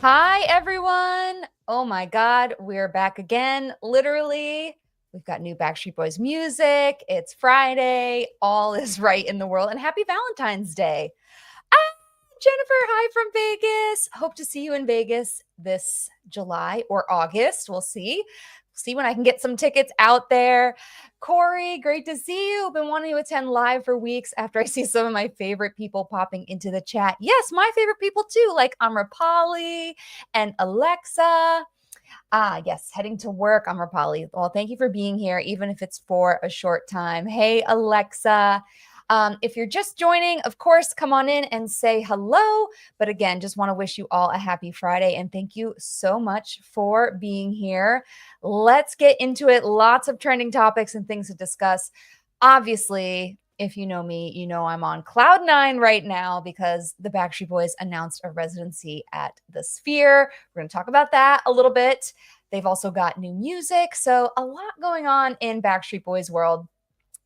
Hi, everyone. Oh my God, we're back again. Literally, we've got new Backstreet Boys music. It's Friday. All is right in the world. And happy Valentine's Day. Jennifer, hi from Vegas. Hope to see you in Vegas this July or August. We'll see. See when I can get some tickets out there. Corey, great to see you. Been wanting to attend live for weeks after I see some of my favorite people popping into the chat. Yes, my favorite people too, like Amrapali and Alexa. Yes, heading to work, Amrapali. Well, thank you for being here, even if it's for a short time. Hey, Alexa. If you're just joining, of course, come on in and say hello. But again, just want to wish you all a happy Friday and thank you so much for being here. Let's get into it. Lots of trending topics and things to discuss. Obviously, if you know me, you know I'm on cloud nine right now because the Backstreet Boys announced a residency at the Sphere. We're going to talk about that a little bit. They've also got new music. So a lot going on in Backstreet Boys world.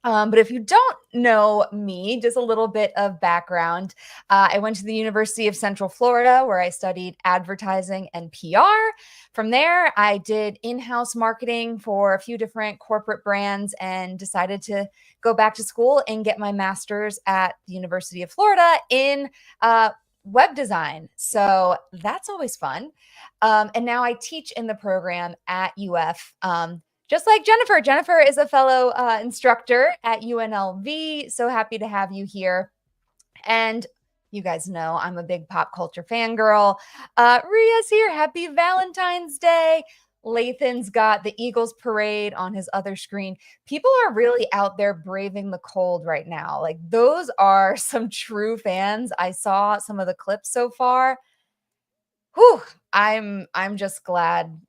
But if you don't know me, just a little bit of background. I went to the University of Central Florida where I studied advertising and PR. From there, I did in-house marketing for a few different corporate brands and decided to go back to school and get my master's at the University of Florida in web design. So that's always fun. And now I teach in the program at UF. Just like Jennifer. Jennifer is a fellow instructor at UNLV. So happy to have you here. And you guys know I'm a big pop culture fangirl. Ria's here. Happy Valentine's Day. Lathan's got the Eagles parade on his other screen. People are really out there braving the cold right now. Like those are some true fans. I saw some of the clips so far. Whew, I'm just glad,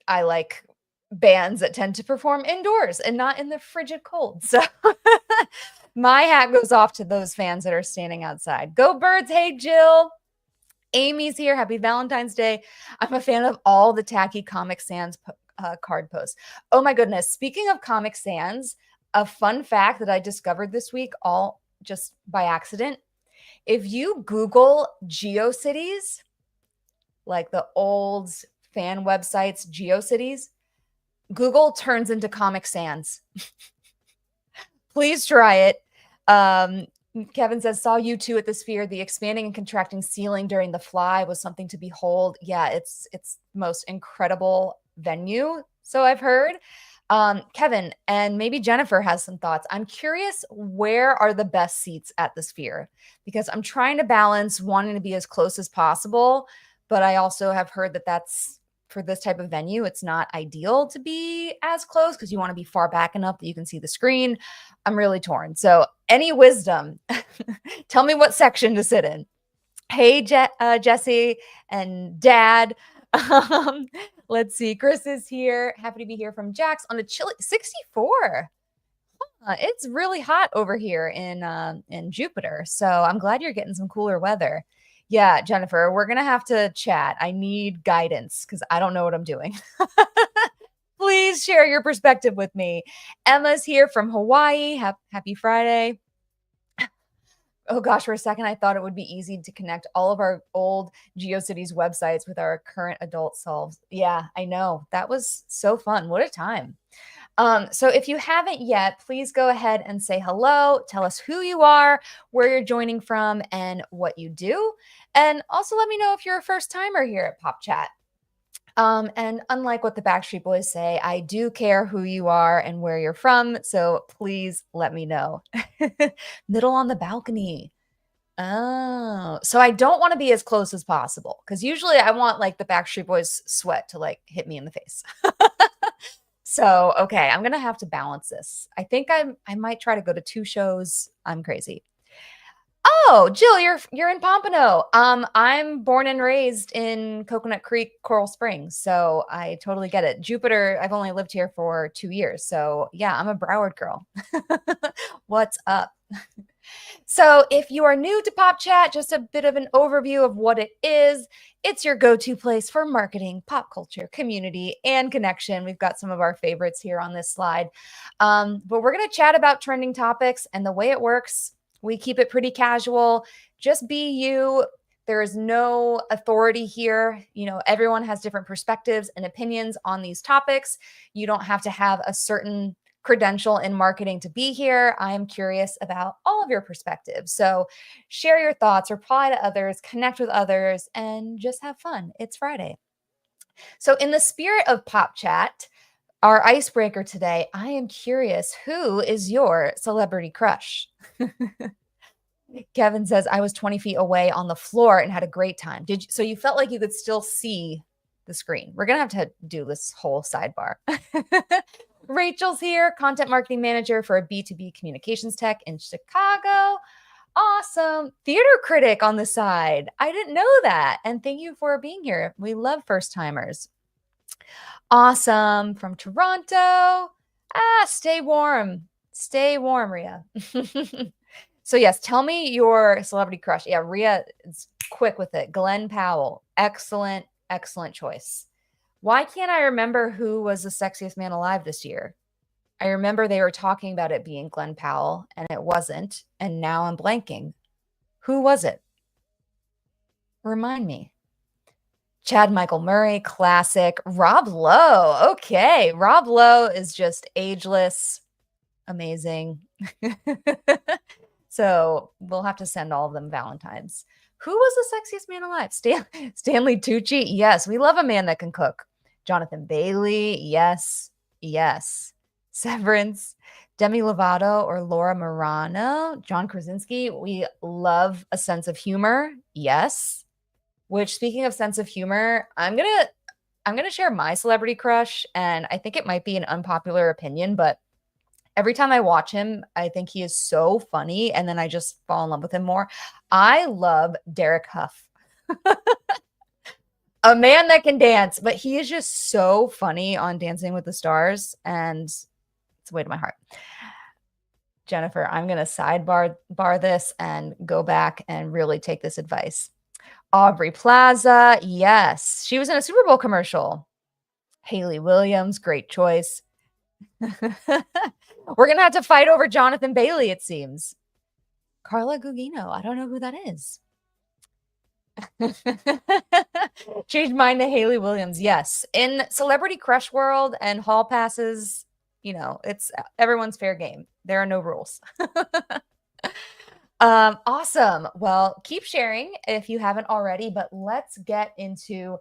I like bands that tend to perform indoors and not in the frigid cold. So my hat goes off to those fans that are standing outside. Go Birds. Hey, Jill. Amy's here. Happy Valentine's Day. I'm a fan of all the tacky Comic Sans card posts. Oh my goodness. Speaking of Comic Sans, a fun fact that I discovered this week, all just by accident. If you Google GeoCities, like the old fan websites, GeoCities, Google turns into Comic Sans. Please try it. Kevin says, saw you two at the Sphere. The expanding and contracting ceiling during the fly was something to behold. Yeah, it's most incredible venue. So I've heard. Kevin and maybe Jennifer has some thoughts. I'm curious, where are the best seats at the Sphere? Because I'm trying to balance wanting to be as close as possible, but I also have heard that that's for this type of venue, it's not ideal to be as close because you want to be far back enough that you can see the screen. I'm really torn. So any wisdom, tell me what section to sit in. Hey, Jesse and Dad. Let's see. Chris is here. Happy to be here from Jax on a chilly 64. It's really hot over here in Jupiter. So I'm glad you're getting some cooler weather. Yeah, Jennifer, we're going to have to chat. I need guidance because I don't know what I'm doing. Please share your perspective with me. Emma's here from Hawaii. Happy Friday. Oh gosh, for a second, I thought it would be easy to connect all of our old GeoCities websites with our current adult selves. Yeah, I know. That was so fun. What a time. So if you haven't yet, please go ahead and say hello. Tell us who you are, where you're joining from, and what you do. And also let me know if you're a first timer here at Pop Chat. And unlike what the Backstreet Boys say, I do care who you are and where you're from. So please let me know. Middle on the balcony. Oh, so I don't want to be as close as possible because usually I want like the Backstreet Boys sweat to like hit me in the face. So, okay, I'm gonna have to balance this. I think I might try to go to 2 shows. I'm crazy. Oh, Jill, you're in Pompano. I'm born and raised in Coconut Creek, Coral Springs, so I totally get it. Jupiter, I've only lived here for 2 years, so yeah, I'm a Broward girl. What's up? So, if you are new to Pop Chat, just a bit of an overview of what it is. It's your go-to place for marketing, pop culture, community, and connection. We've got some of our favorites here on this slide. But we're going to chat about trending topics, and the way it works, we keep it pretty casual. Just be you. There is no authority here. You know, everyone has different perspectives and opinions on these topics. You don't have to have a certain credential in marketing to be here. I am curious about all of your perspectives. So share your thoughts, reply to others, connect with others, and just have fun. It's Friday. So, in the spirit of Pop Chat, our icebreaker today, I am curious, who is your celebrity crush? Kevin says, I was 20 feet away on the floor and had a great time. Did you, so you felt like you could still see the screen. We're going to have to do this whole sidebar. Rachel's here, content marketing manager for a B2B communications tech in Chicago. Awesome. Theater critic on the side. I didn't know that. And thank you for being here. We love first timers. Awesome. From Toronto. Stay warm. Stay warm, Ria. So yes, tell me your celebrity crush. Yeah, Ria is quick with it. Glenn Powell. Excellent, excellent choice. Why can't I remember who was the sexiest man alive this year? I remember they were talking about it being Glenn Powell, and it wasn't. And now I'm blanking. Who was it? Remind me. Chad Michael Murray, classic. Rob Lowe. Okay. Rob Lowe is just ageless. Amazing. So we'll have to send all of them Valentines. Who was the sexiest man alive? Stanley Tucci. Yes, we love a man that can cook. Jonathan Bailey. Yes. Yes. Severance. Demi Lovato or Laura Marano. John Krasinski. We love a sense of humor. Yes. Which, speaking of sense of humor, I'm gonna share my celebrity crush, and I think it might be an unpopular opinion, but every time I watch him, I think he is so funny, and then I just fall in love with him more. I love Derek Huff. A man that can dance, but he is just so funny on Dancing with the Stars, and it's way to my heart. Jennifer, I'm going to sidebar this and go back and really take this advice. Aubrey Plaza, yes. She was in a Super Bowl commercial. Haley Williams, great choice. We're going to have to fight over Jonathan Bailey, it seems. Carla Gugino, I don't know who that is. Changed mine to Haley Williams. Yes. In celebrity crush world and hall passes, you know, it's everyone's fair game. There are no rules. Awesome. Well, keep sharing if you haven't already, but let's get into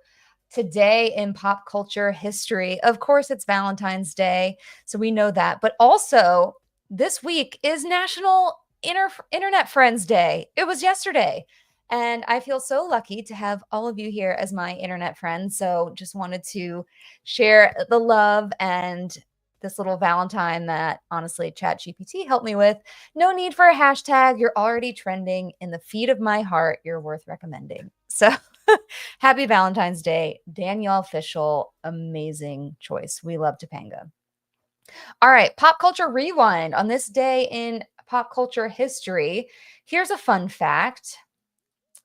today in pop culture history. Of course, it's Valentine's Day, so we know that. But also, this week is National Internet Friends Day. It was yesterday. And I feel so lucky to have all of you here as my internet friends. So just wanted to share the love and this little Valentine that honestly ChatGPT helped me with. No need for a hashtag. You're already trending in the feed of my heart. You're worth recommending. So happy Valentine's Day. Danielle Fishel, amazing choice. We love Topanga. All right, pop culture rewind. On this day in pop culture history, here's a fun fact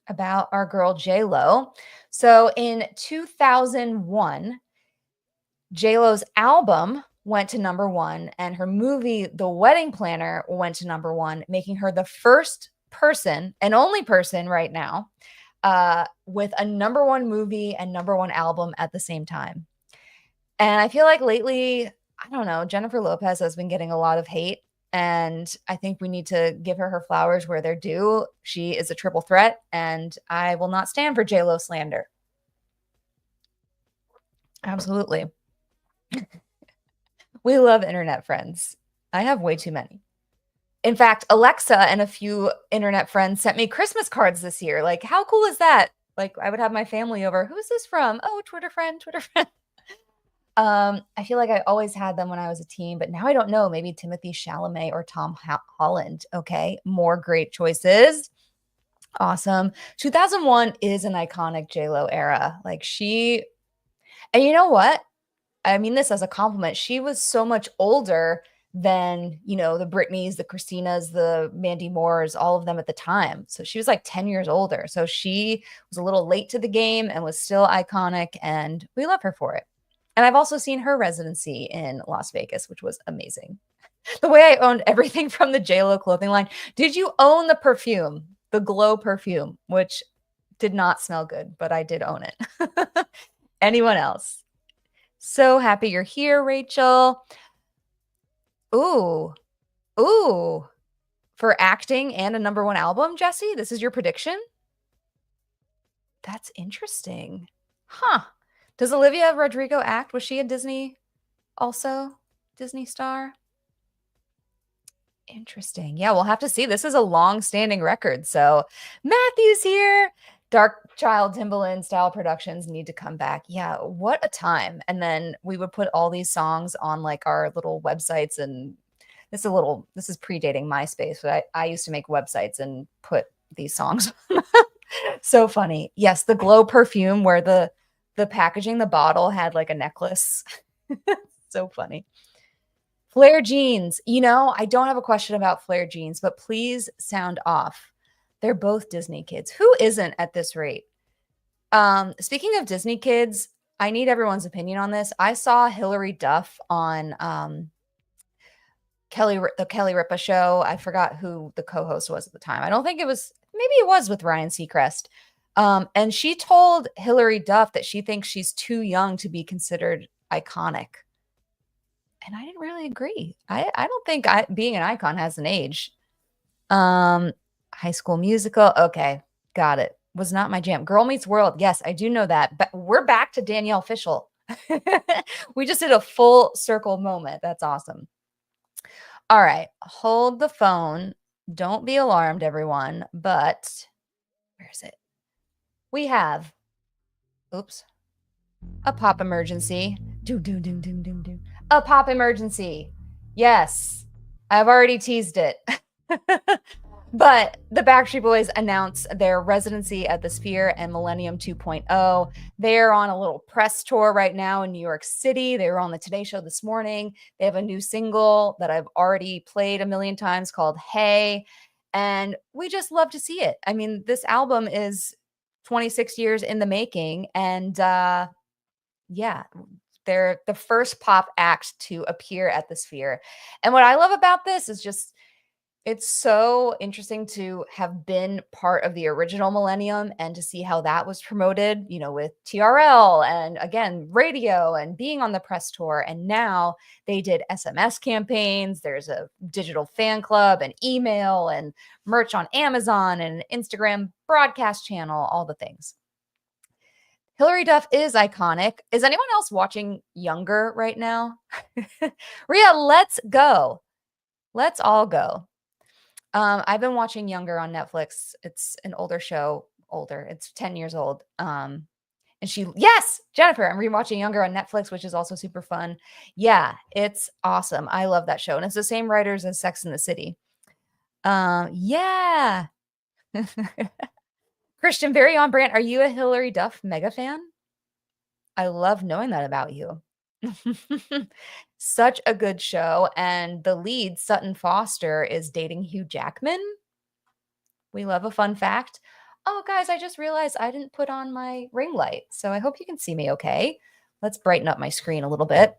about our girl J-Lo. So in 2001, J-Lo's album went to number 1 and her movie The Wedding Planner went to number 1, making her the first person and only person right now with a number one movie and number one album at the same time. And I feel like lately, I don't know, Jennifer Lopez has been getting a lot of hate. And I think we need to give her flowers where they're due. She is a triple threat, and I will not stand for J-Lo slander. Absolutely. We love internet friends. I have way too many. In fact, Alexa and a few internet friends sent me Christmas cards this year. Like, how cool is that? Like, I would have my family over. Who's this from? Oh, Twitter friend, Twitter friend. I feel like I always had them when I was a teen, but now I don't know. Maybe Timothy Chalamet or Tom Holland. Okay, more great choices. Awesome. 2001 is an iconic J-Lo era. Like and you know what? I mean this as a compliment. She was so much older than, the Britneys, the Christinas, the Mandy Moores, all of them at the time. So she was like 10 years older. So she was a little late to the game and was still iconic, and we love her for it. And I've also seen her residency in Las Vegas, which was amazing. The way I owned everything from the JLo clothing line. Did you own the perfume, the Glow perfume, which did not smell good, but I did own it. Anyone else? So happy you're here, Rachel. Ooh, for acting and a number one album, Jesse, this is your prediction? That's interesting. Huh. Does Olivia Rodrigo act? Was she a Disney star? Interesting. Yeah, we'll have to see. This is a long-standing record. So Matthew's here. Dark Child Timbaland style productions need to come back. Yeah, what a time. And then we would put all these songs on like our little websites, and this is predating MySpace, but I used to make websites and put these songs. So funny. Yes, the Glow perfume where the packaging, the bottle had like a necklace. So funny. Flare jeans. I don't have a question about flare jeans, but please sound off. They're both Disney kids. Who isn't at this rate? Speaking of Disney kids, I need everyone's opinion on this. I saw Hilary Duff on the Kelly Ripa show. I forgot who the co-host was at the time. I don't think maybe it was with Ryan Seacrest. And she told Hilary Duff that she thinks she's too young to be considered iconic. And I didn't really agree. I don't think being an icon has an age. High School Musical. Okay, got it. Was not my jam. Girl Meets World. Yes, I do know that. But we're back to Danielle Fishel. We just did a full circle moment. That's awesome. All right, hold the phone. Don't be alarmed, everyone. But where is it? We have, a pop emergency. A pop emergency. Yes, I've already teased it. But the Backstreet Boys announced their residency at the Sphere and Millennium 2.0. They're on a little press tour right now in New York City. They were on the Today Show this morning. They have a new single that I've already played a million times called Hey, and we just love to see it. I mean, this album is 26 years in the making, and yeah, they're the first pop act to appear at the Sphere. And what I love about this is just it's so interesting to have been part of the original Millennium and to see how that was promoted, with TRL and again, radio and being on the press tour. And now they did SMS campaigns. There's a digital fan club and email and merch on Amazon and Instagram broadcast channel, all the things. Hilary Duff is iconic. Is anyone else watching Younger right now? Rhea, let's go. Let's all go. I've been watching Younger on Netflix. It's an older show, It's 10 years old. And yes, Jennifer, I'm rewatching Younger on Netflix, which is also super fun. Yeah, it's awesome. I love that show. And it's the same writers as Sex and the City. Yeah. Christian, very on brand. Are you a Hilary Duff mega fan? I love knowing that about you. Such a good show. And the lead, Sutton Foster, is dating Hugh Jackman. We love a fun fact. Oh, guys, I just realized I didn't put on my ring light. So I hope you can see me okay. Let's brighten up my screen a little bit.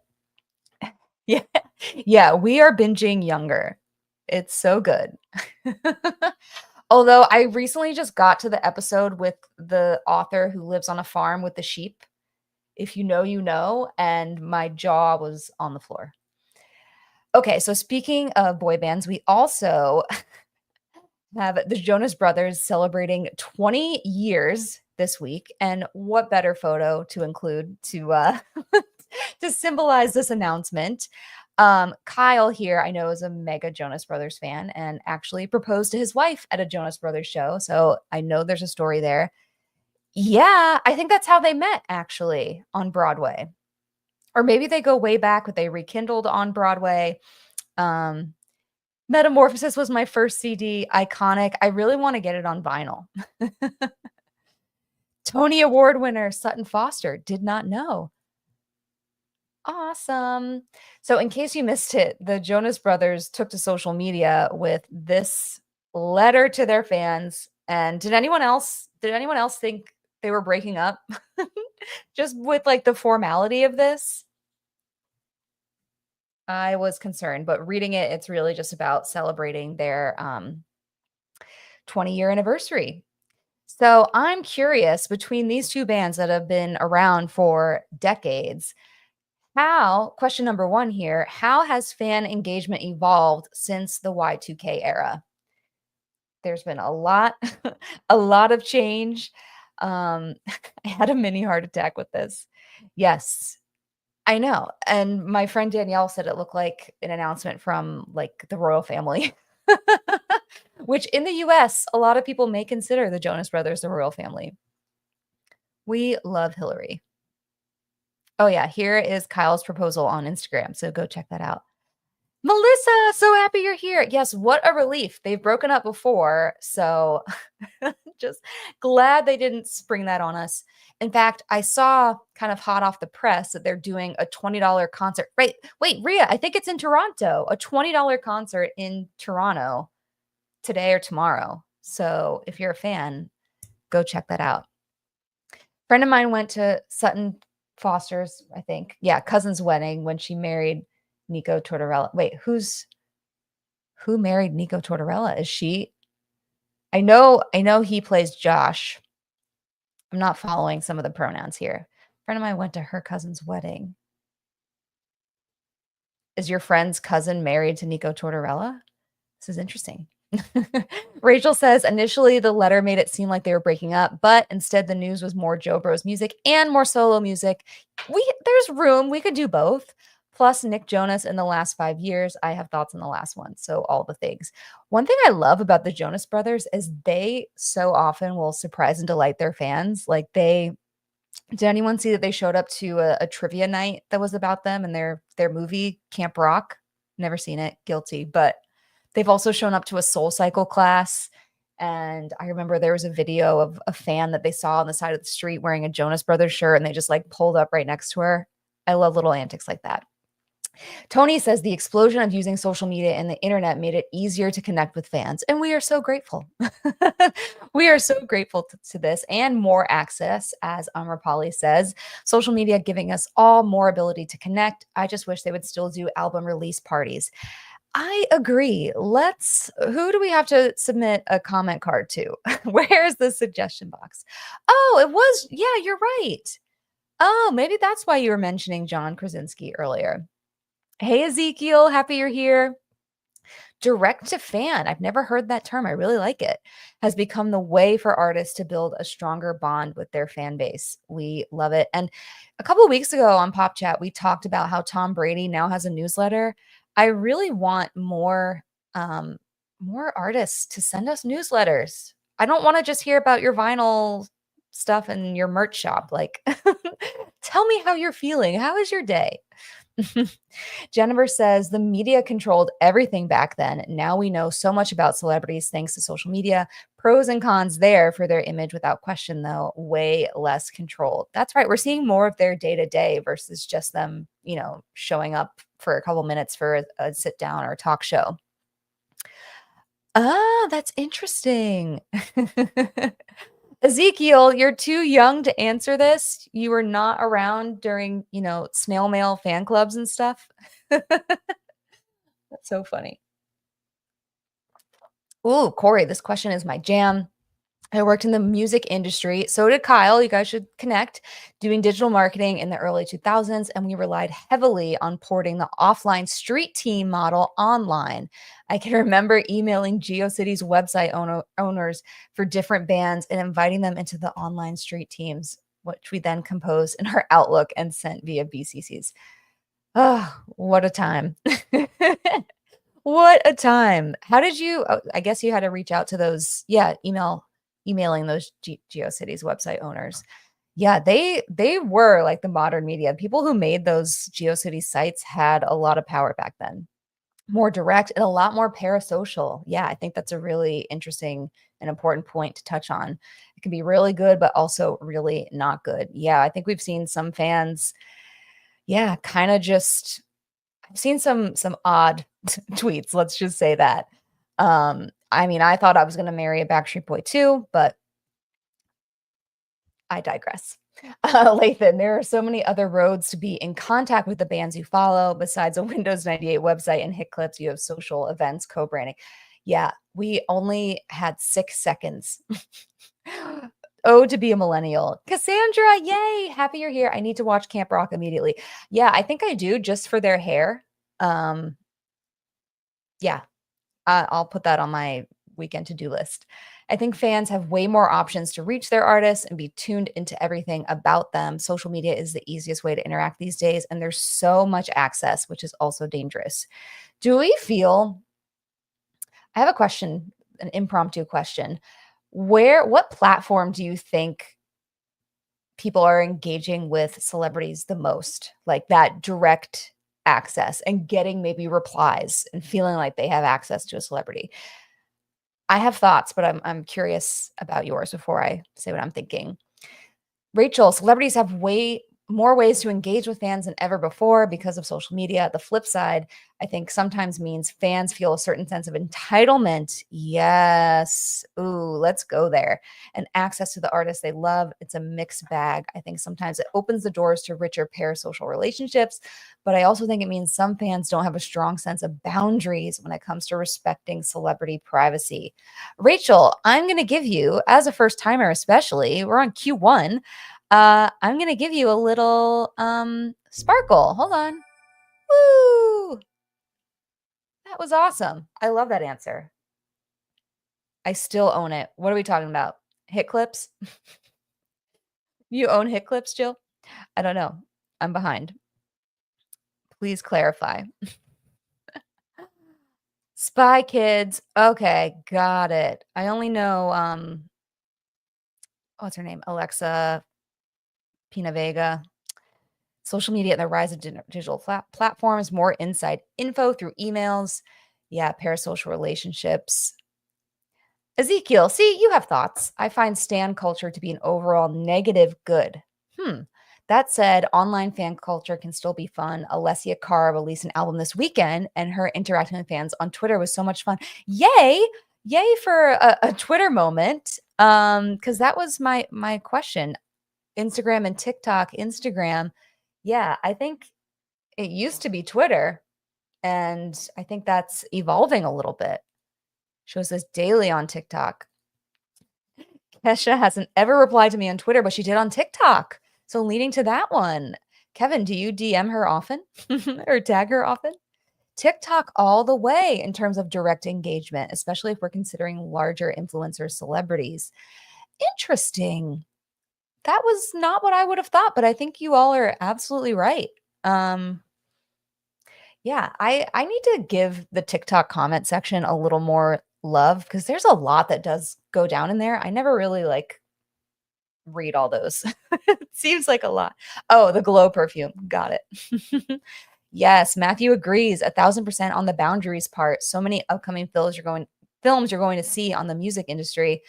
Yeah, we are binging Younger. It's so good. Although I recently just got to the episode with the author who lives on a farm with the sheep. If you know, you know, and my jaw was on the floor. Okay, so speaking of boy bands, we also have the Jonas Brothers celebrating 20 years this week, and what better photo to include to to symbolize this announcement? Kyle here, I know, is a mega Jonas Brothers fan and actually proposed to his wife at a Jonas Brothers show, so I know there's a story there. Yeah, I think that's how they met actually on Broadway. Or maybe they go way back, but they rekindled on Broadway. Um, Metamorphosis was my first CD, iconic. I really wanna get it on vinyl. Tony Award winner Sutton Foster, did not know. Awesome. So in case you missed it, the Jonas Brothers took to social media with this letter to their fans, and did anyone else think they were breaking up? Just with, like, the formality of this? I was concerned, but reading it, it's really just about celebrating their, 20-year anniversary. So I'm curious, between these 2 bands that have been around for decades, how question number 1 here, how has fan engagement evolved since the Y2K era? There's been a lot a lot of change. I had a mini heart attack with this. Yes. I know, and my friend Danielle said it looked like an announcement from, like, the royal family, which in the US, a lot of people may consider the Jonas Brothers the royal family. We love Hillary. Oh, yeah, here is Kyle's proposal on Instagram, so go check that out. Melissa, so happy you're here. Yes, what a relief. They've broken up before, so just glad they didn't spring that on us. In fact, I saw kind of hot off the press that they're doing a $20 concert. Wait, Rhea, I think it's in Toronto. A $20 concert in Toronto today or tomorrow. So if you're a fan, go check that out. Friend of mine went to Sutton Foster's, I think, yeah, cousin's wedding when she married Nico Tortorella. Wait, who married Nico Tortorella? Is she? I know he plays Josh. I'm not following some of the pronouns here. Friend of mine went to her cousin's wedding. Is your friend's cousin married to Nico Tortorella? This is interesting. Rachel says initially the letter made it seem like they were breaking up, but instead the news was more Joe Bros music and more solo music. There's room. We could do both. Plus Nick Jonas in the last 5 years. I have thoughts on the last one. So all the things. One thing I love about the Jonas Brothers is they so often will surprise and delight their fans. Like did anyone see that they showed up to a trivia night that was about them and their movie Camp Rock? Never seen it. Guilty, but they've also shown up to a Soul Cycle class, and I remember there was a video of a fan that they saw on the side of the street wearing a Jonas Brothers shirt, and they just, like, pulled up right next to her. I love little antics like that. Tony says the explosion of using social media and the internet made it easier to connect with fans, and we are so grateful. We are so grateful to this and more access, as Amrapali says. Social media giving us all more ability to connect. I just wish they would still do album release parties. I agree. Who do we have to submit a comment card to? Where's the suggestion box? Oh, yeah, you're right. Oh, maybe that's why you were mentioning John Krasinski earlier. Hey, Ezekiel, happy you're here. Direct to fan, I've never heard that term. I really like it. Has become the way for artists to build a stronger bond with their fan base. We love it. And a couple of weeks ago on Pop Chat, we talked about how Tom Brady now has a newsletter. I really want more artists to send us newsletters. I don't want to just hear about your vinyl stuff and your merch shop. Like, tell me how you're feeling. How is your day? Jennifer says the media controlled everything back then. Now we know so much about celebrities thanks to social media. Pros and cons there for their image without question, though, way less controlled. That's right. We're seeing more of their day to day versus just them, showing up for a couple minutes for a sit down or a talk show. Ah, that's interesting. Ezekiel, you're too young to answer this. You were not around during, snail mail fan clubs and stuff. That's so funny. Ooh, Corey, this question is my jam. I worked in the music industry. So did Kyle. You guys should connect, doing digital marketing in the early 2000s. And we relied heavily on porting the offline street team model online. I can remember emailing GeoCities website owners for different bands and inviting them into the online street teams, which we then composed in our Outlook and sent via BCCs. Oh, what a time. What a time. How did you I guess you had to reach out to those, yeah, emailing those GeoCities website owners. Yeah, they were like the modern media. People who made those GeoCities sites had a lot of power back then. More direct and a lot more parasocial. Yeah, I think that's a really interesting and important point to touch on. It can be really good, but also really not good. Yeah, I think we've seen some fans, yeah, kind of just I've seen some odd tweets, let's just say that. I mean, I thought I was gonna marry a Backstreet Boy too, but I digress. Lathan, there are so many other roads to be in contact with the bands you follow. Besides a Windows 98 website and hit clips, you have social events, co-branding. Yeah, we only had 6 seconds. Oh, to be a millennial. Cassandra, yay! Happy you're here. I need to watch Camp Rock immediately. Yeah, I think I do just for their hair. Um, yeah, I'll put that on my weekend to-do list. I think fans have way more options to reach their artists and be tuned into everything about them. Social media is the easiest way to interact these days, and there's so much access, which is also dangerous. Do we feel I have a question, an impromptu question. What platform do you think people are engaging with celebrities the most? Like that direct access and getting maybe replies and feeling like they have access to a celebrity. I have thoughts, but I'm curious about yours before I say what I'm thinking. Rachel, celebrities have way more ways to engage with fans than ever before because of social media. The flip side, I think sometimes means fans feel a certain sense of entitlement. Yes. Ooh, let's go there. And access to the artists they love. It's a mixed bag. I think sometimes it opens the doors to richer parasocial relationships, but I also think it means some fans don't have a strong sense of boundaries when it comes to respecting celebrity privacy. Rachel, I'm going to give you, as a first timer, especially, we're on Q1. I'm gonna give you a little sparkle. Hold on. Woo! That was awesome. I love that answer. I still own it. What are we talking about? Hit clips? You own hit clips, Jill? I don't know. I'm behind. Please clarify. Spy Kids. Okay, got it. I only know what's her name? Alexa Pina Vega. Social media and the rise of digital platforms, more inside info through emails. Yeah, parasocial relationships. Ezekiel, see, you have thoughts. I find stan culture to be an overall negative good. That said, online fan culture can still be fun. Alessia Cara released an album this weekend, and her interacting with fans on Twitter was so much fun. Yay! Yay for a Twitter moment. Because that was my question. Instagram and TikTok. Instagram, yeah, I think it used to be Twitter, and I think that's evolving a little bit. Shows this daily on TikTok. Kesha hasn't ever replied to me on Twitter, but she did on TikTok. So leading to that one. Kevin, do you DM her often or tag her often? TikTok all the way in terms of direct engagement, especially if we're considering larger influencer celebrities. Interesting. That was not what I would have thought, but I think you all are absolutely right. Yeah, I need to give the TikTok comment section a little more love because there's a lot that does go down in there. I never really like read all those. It seems like a lot. Oh, the glow perfume. Got it. Yes, Matthew agrees 1,000% on the boundaries part. So many upcoming films you're going to see on the music industry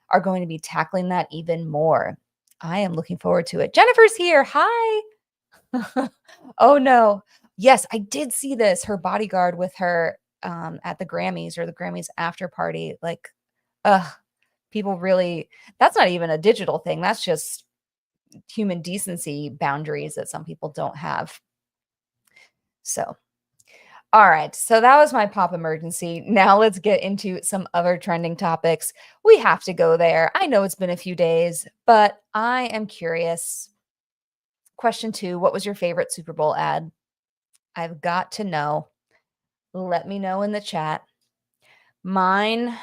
are going to be tackling that even more. I am looking forward to it. Jennifer's here. Hi. Oh no. Yes, I did see this. Her bodyguard with her at the Grammys or the Grammys after party. Like, people really that's not even a digital thing. That's just human decency boundaries that some people don't have. So, All right, so that was my pop emergency. Now let's get into some other trending topics. We have to go there. I know it's been a few days, but I am curious. Question 2, what was your favorite Super Bowl ad? I've got to know. Let me know in the chat. Mine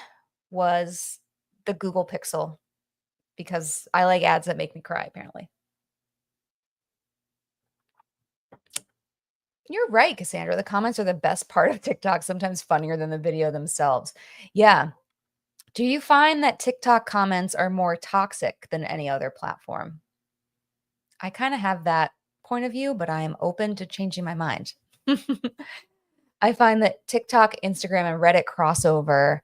was the Google Pixel because I like ads that make me cry, apparently. You're right, Cassandra. The comments are the best part of TikTok, sometimes funnier than the video themselves. Yeah. Do you find that TikTok comments are more toxic than any other platform? I kind of have that point of view, but I am open to changing my mind. I find that TikTok, Instagram, and Reddit crossover,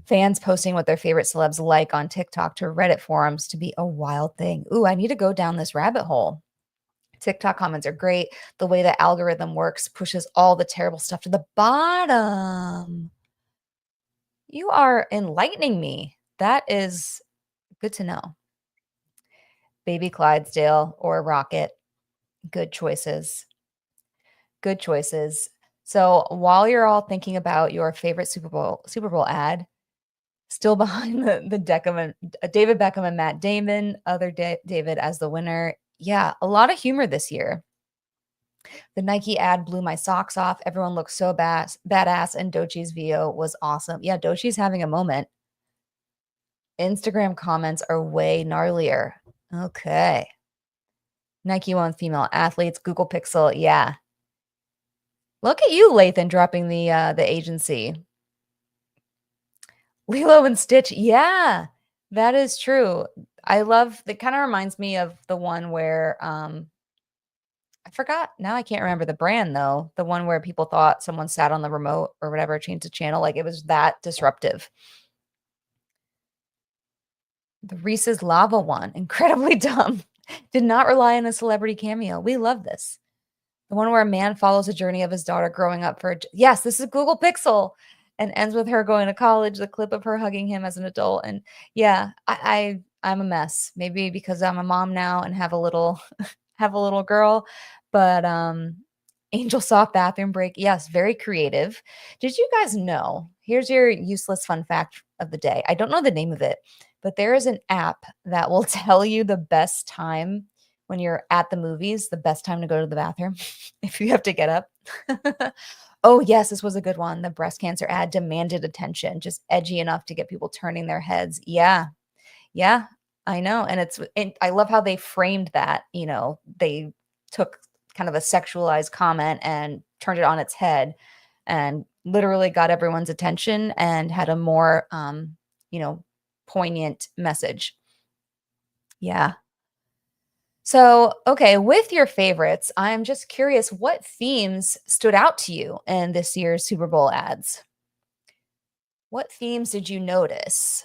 fans posting what their favorite celebs like on TikTok to Reddit forums to be a wild thing. Ooh, I need to go down this rabbit hole. TikTok comments are great. The way the algorithm works pushes all the terrible stuff to the bottom. You are enlightening me. That is good to know. Baby Clydesdale or Rocket. Good choices. Good choices. So while you're all thinking about your favorite Super Bowl ad, still behind the David Beckham and Matt Damon, other David as the winner. Yeah, a lot of humor this year. The Nike ad blew my socks off. Everyone looked so badass, and Dochi's VO was awesome. Yeah, Dochi's having a moment. Instagram comments are way gnarlier. Okay. Nike won female athletes. Google Pixel. Yeah. Look at you, Lathan, dropping the agency. Lilo and Stitch. Yeah, that is true. I love that. Kind of reminds me of the one where I forgot. Now I can't remember the brand though. The one where people thought someone sat on the remote or whatever, changed the channel. Like it was that disruptive. The Reese's Lava one, incredibly dumb. Did not rely on a celebrity cameo. We love this. The one where a man follows the journey of his daughter growing up yes, this is Google Pixel and ends with her going to college, the clip of her hugging him as an adult. And yeah, I'm a mess. Maybe because I'm a mom now and have a little have a little girl, but Angel Soft bathroom break. Yes, very creative. Did you guys know? Here's your useless fun fact of the day. I don't know the name of it, but there is an app that will tell you the best time when you're at the movies, the best time to go to the bathroom if you have to get up. Oh, yes, this was a good one. The breast cancer ad demanded attention, just edgy enough to get people turning their heads. Yeah. Yeah, I know. And I love how they framed that, they took kind of a sexualized comment and turned it on its head and literally got everyone's attention and had a more poignant message. Yeah. So, okay, with your favorites, I'm just curious what themes stood out to you in this year's Super Bowl ads? What themes did you notice?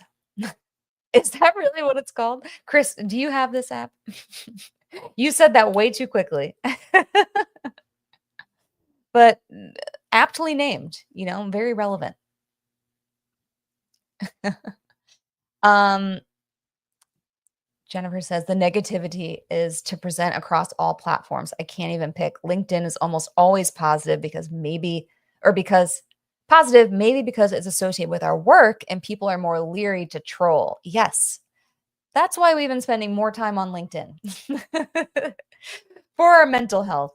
Is that really what it's called? Chris, do you have this app? You said that way too quickly. But aptly named, very relevant. Um, Jennifer says the negativity is to present across all platforms. I can't even pick. LinkedIn is almost always positive because maybe because it's associated with our work and people are more leery to troll. Yes. That's why we've been spending more time on LinkedIn for our mental health.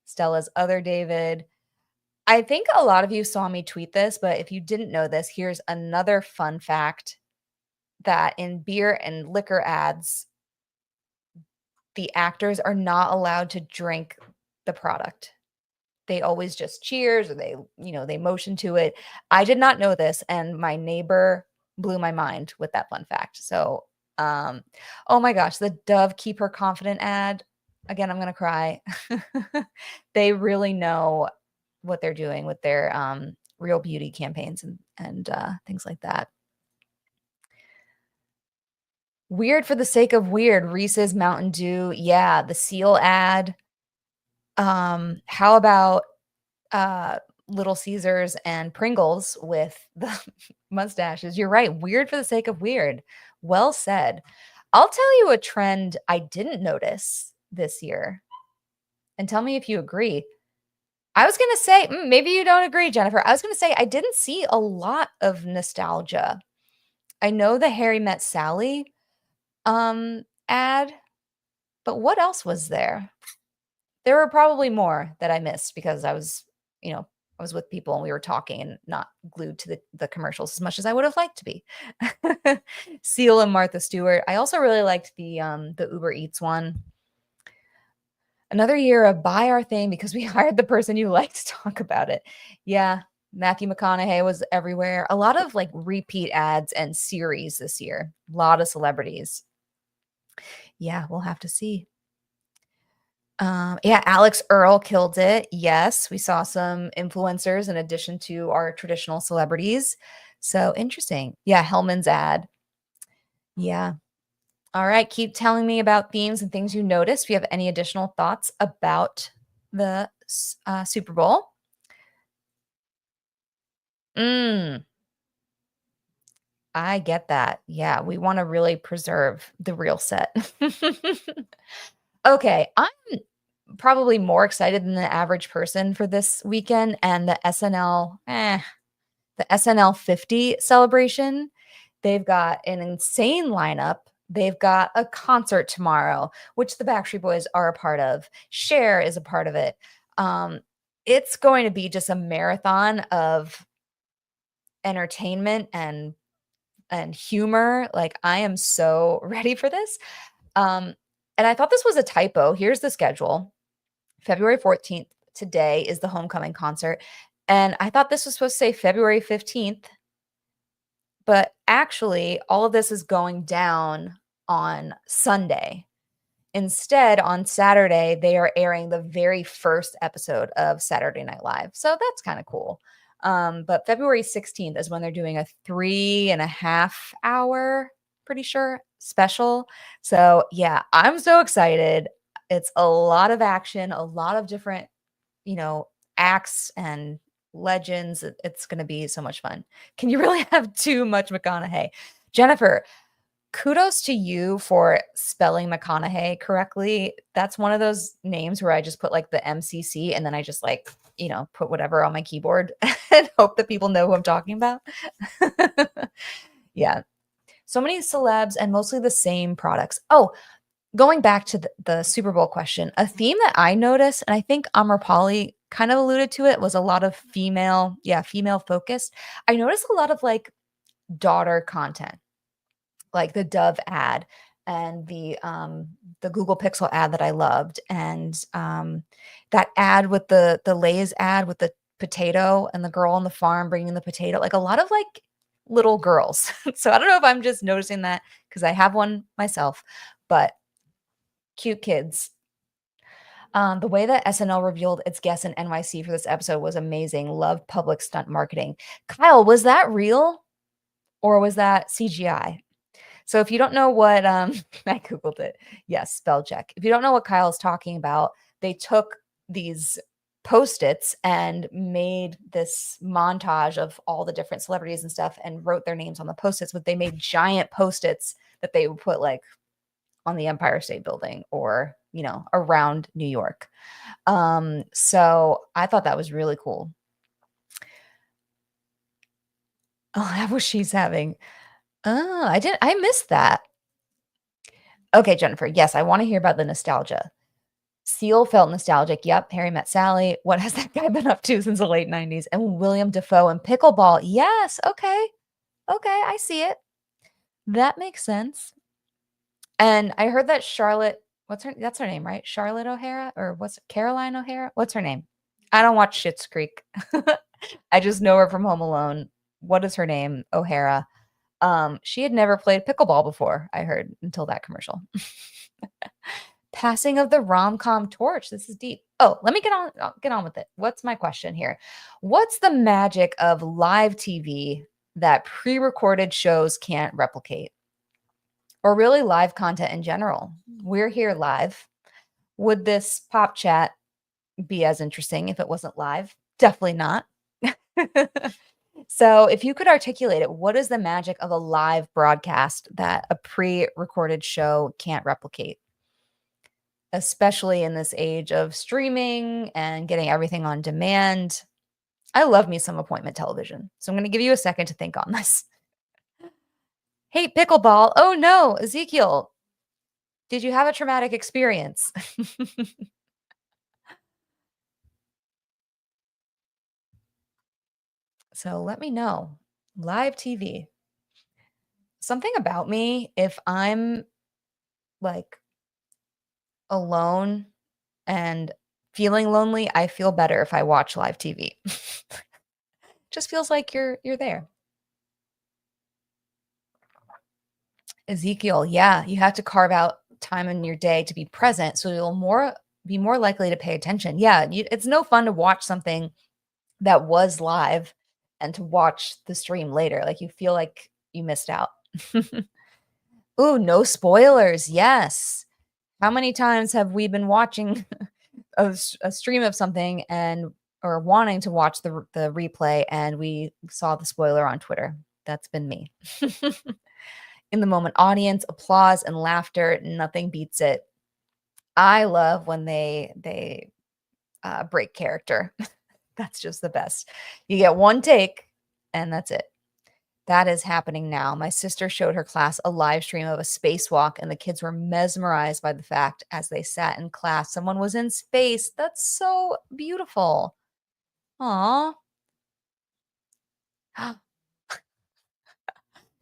Stella's other David. I think a lot of you saw me tweet this, but if you didn't know this, here's another fun fact that in beer and liquor ads, the actors are not allowed to drink the product. They always just cheers or they motion to it. I did not know this, and my neighbor blew my mind with that fun fact. So, oh my gosh, the Dove Keep Her Confident ad. Again, I'm gonna cry. They really know what they're doing with their real beauty campaigns and things like that. Weird for the sake of weird. Reese's Mountain Dew. Yeah, the seal ad. How about Little Caesars and Pringles with the mustaches? You're right. Weird for the sake of weird. Well said. I'll tell you a trend I didn't notice this year. And tell me if you agree. I was gonna say, maybe you don't agree, Jennifer. I was gonna say I didn't see a lot of nostalgia. I know the Harry Met Sally ad, but what else was there? There were probably more that I missed because you know, I was with people and we were talking and not glued to the commercials as much as I would have liked to be. Seal and Martha Stewart. I also really liked the Uber Eats one. Another year of buy our thing because we hired the person you like to talk about it. Yeah, Matthew McConaughey was everywhere. A lot of like repeat ads and series this year. A lot of celebrities. Yeah, we'll have to see. Yeah, Alex Earl killed it. Yes, we saw some influencers in addition to our traditional celebrities. So interesting. Yeah, Hellman's ad. Yeah. All right. Keep telling me about themes and things you noticed. If you have any additional thoughts about the Super Bowl. Mm, I get that. Yeah, we want to really preserve the real set. Okay, I'm probably more excited than the average person for this weekend and the the SNL50 celebration. They've got an insane lineup. They've got a concert tomorrow, which the Backstreet Boys are a part of. Cher is a part of it. Um, it's going to be just a marathon of entertainment and humor. Like I am so ready for this. Um, and I thought this was a typo. Here's the schedule. February 14th today is the homecoming concert. And I thought this was supposed to say February 15th, but actually all of this is going down on Sunday. Instead, on Saturday, they are airing the very first episode of Saturday Night Live. So that's kind of cool. But February 16th is when they're doing a 3.5 hour, pretty sure, special. So yeah, I'm so excited. It's a lot of action, a lot of different, you know, acts and legends. It's going to be so much fun. Can you really have too much McConaughey? Jennifer, kudos to you for spelling McConaughey correctly. That's one of those names where I just put like the MCC and then I just like, put whatever on my keyboard and hope that people know who I'm talking about. Yeah. So many celebs and mostly the same products. Oh, going back to the Super Bowl question, a theme that I noticed, and I think Amrapali kind of alluded to it, was a lot of female focused. I noticed a lot of like daughter content, like the Dove ad and the Google Pixel ad that I loved, and that ad with the Lay's ad with the potato and the girl on the farm bringing the potato, like a lot of like little girls. So I don't know if I'm just noticing that because I have one myself, but cute kids. The way that SNL revealed its guests in NYC for this episode was amazing. Love public stunt marketing. Kyle, was that real or was that CGI? So if you don't know what I googled it. Yes, spell check. If you don't know what Kyle's talking about, they took these post-its and made this montage of all the different celebrities and stuff and wrote their names on the post-its, but they made giant post-its that they would put like on the Empire State Building or, around New York. So I thought that was really cool. Oh, that was she's having. Oh, I missed that. Okay, Jennifer. Yes, I want to hear about the nostalgia. Seal felt nostalgic. Yep. Harry Met Sally. What has that guy been up to since the late 90s? And William Defoe and pickleball. Yes. Okay. Okay. I see it. That makes sense. And I heard that Charlotte, that's her name, right? Charlotte O'Hara or what's Caroline O'Hara? What's her name? I don't watch Schitt's Creek. I just know her from Home Alone. What is her name? O'Hara. She had never played pickleball before, I heard, until that commercial. Passing of the rom-com torch. This is deep. Oh, let me get on with it. What's my question here? What's the magic of live TV that pre-recorded shows can't replicate? Or really live content in general? We're here live. Would this pop chat be as interesting if it wasn't live? Definitely not. So, if you could articulate it, what is the magic of a live broadcast that a pre-recorded show can't replicate? especially in this age of streaming and getting everything on demand. I love me some appointment television. So I'm going to give you a second to think on this. Hey, pickleball. Oh no, Ezekiel, did you have a traumatic experience? So let me know. Live TV. Something about me, if I'm like alone and feeling lonely, I feel better if I watch live TV. Just feels like you're there. Ezekiel, yeah, you have to carve out time in your day to be present, so you'll be more likely to pay attention. Yeah, it's no fun to watch something that was live and to watch the stream later. Like you feel like you missed out. Ooh, no spoilers. Yes. How many times have we been watching a stream of something and or wanting to watch the replay and we saw the spoiler on Twitter? That's been me. In the moment, audience applause and laughter, nothing beats it. I love when they break character. That's just the best. You get one take and that's it. That is happening now. My sister showed her class a live stream of a spacewalk, and the kids were mesmerized by the fact as they sat in class, someone was in space. That's so beautiful. Aw.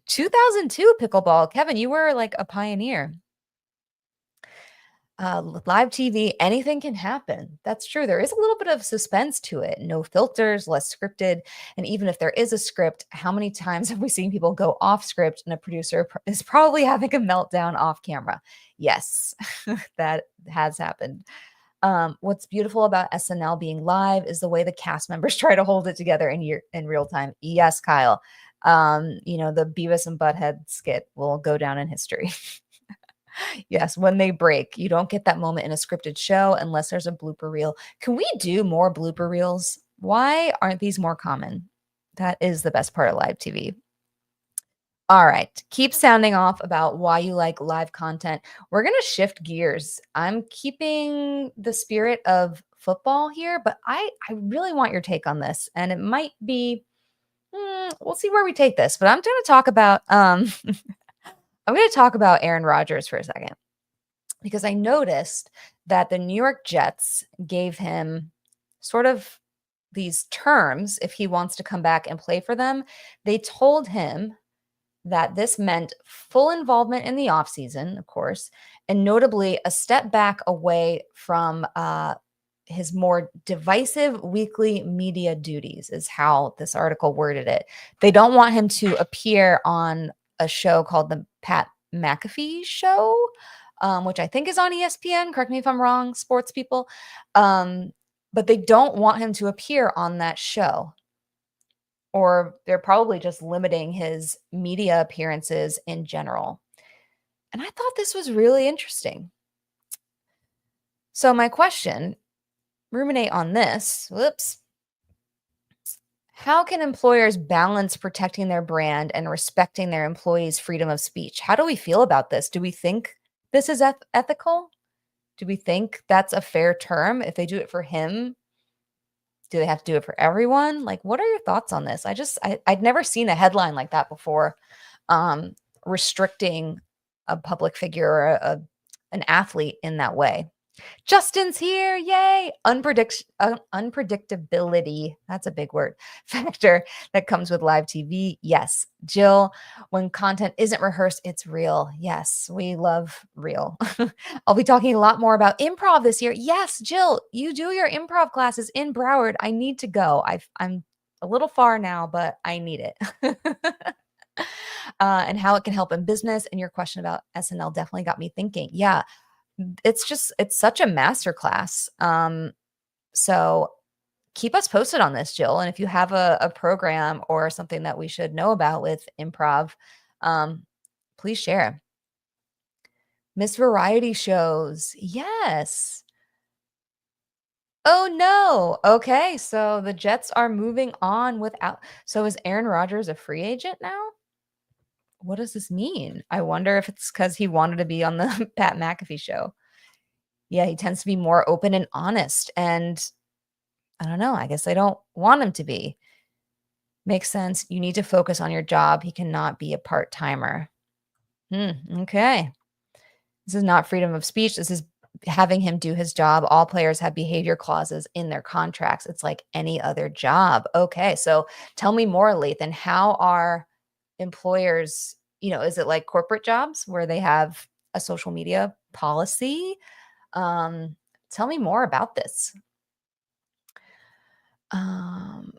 2002 pickleball. Kevin, you were like a pioneer. Live TV, anything can happen. That's true. There is a little bit of suspense to it. No filters, less scripted. And even if there is a script, how many times have we seen people go off script and a producer is probably having a meltdown off camera? Yes, that has happened. What's beautiful about SNL being live is the way the cast members try to hold it together in real time. Yes, Kyle. The Beavis and Butthead skit will go down in history. Yes, when they break, you don't get that moment in a scripted show unless there's a blooper reel. Can we do more blooper reels? Why aren't these more common? That is the best part of live TV. All right, keep sounding off about why you like live content. We're going to shift gears. I'm keeping the spirit of football here, but I really want your take on this. And it might be, we'll see where we take this, but I'm going to talk about I'm going to talk about Aaron Rodgers for a second because I noticed that the New York Jets gave him sort of these terms if he wants to come back and play for them. They told him that this meant full involvement in the offseason, of course, and notably a step back away from his more divisive weekly media duties, is how this article worded it. They don't want him to appear on a show called the Pat McAfee Show, which I think is on ESPN. Correct me if I'm wrong, sports people. But they don't want him to appear on that show. Or they're probably just limiting his media appearances in general. And I thought this was really interesting. So my question, ruminate on this. Whoops. How can employers balance protecting their brand and respecting their employees' freedom of speech? How do we feel about this? Do we think this is ethical? Do we think that's a fair term? If they do it for him, do they have to do it for everyone? Like, what are your thoughts on this? I'd never seen a headline like that before, restricting a public figure or an athlete in that way. Justin's here. Yay. Unpredictability. That's a big word. Factor that comes with live TV. Yes. Jill, when content isn't rehearsed, it's real. Yes. We love real. I'll be talking a lot more about improv this year. Yes. Jill, you do your improv classes in Broward. I need to go. I'm a little far now, but I need it. And how it can help in business. And your question about SNL definitely got me thinking. Yeah. It's such a masterclass. So keep us posted on this, Jill. And if you have a program or something that we should know about with improv, please share. Miss Variety shows. Yes. Oh no. Okay. So the Jets are moving on without. So is Aaron Rodgers a free agent now? What does this mean? I wonder if it's because he wanted to be on the Pat McAfee show. Yeah, he tends to be more open and honest, and I don't know, I guess I don't want him to be. Makes sense. You need to focus on your job. He cannot be a part-timer. Okay. This is not freedom of speech. This is having him do his job. All players have behavior clauses in their contracts. It's like any other job. Okay. So tell me more, Lathan. How are employers, is it like corporate jobs where they have a social media policy? Um, Tell me more about this. Um,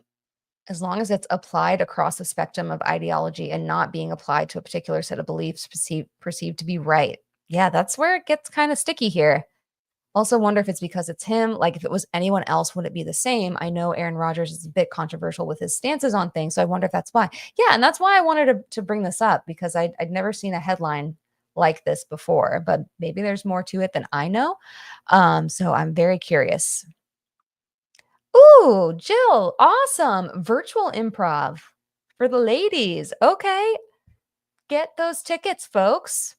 as long as it's applied across the spectrum of ideology and not being applied to a particular set of beliefs perceived to be right. Yeah, that's where it gets kind of sticky here. Also wonder if it's because it's him. Like if it was anyone else, would it be the same? I know Aaron Rodgers is a bit controversial with his stances on things, so I wonder if that's why. Yeah, and that's why I wanted to bring this up because I'd never seen a headline like this before, but maybe there's more to it than I know. So I'm very curious. Ooh, Jill, awesome. Virtual improv for the ladies. Okay, get those tickets, folks.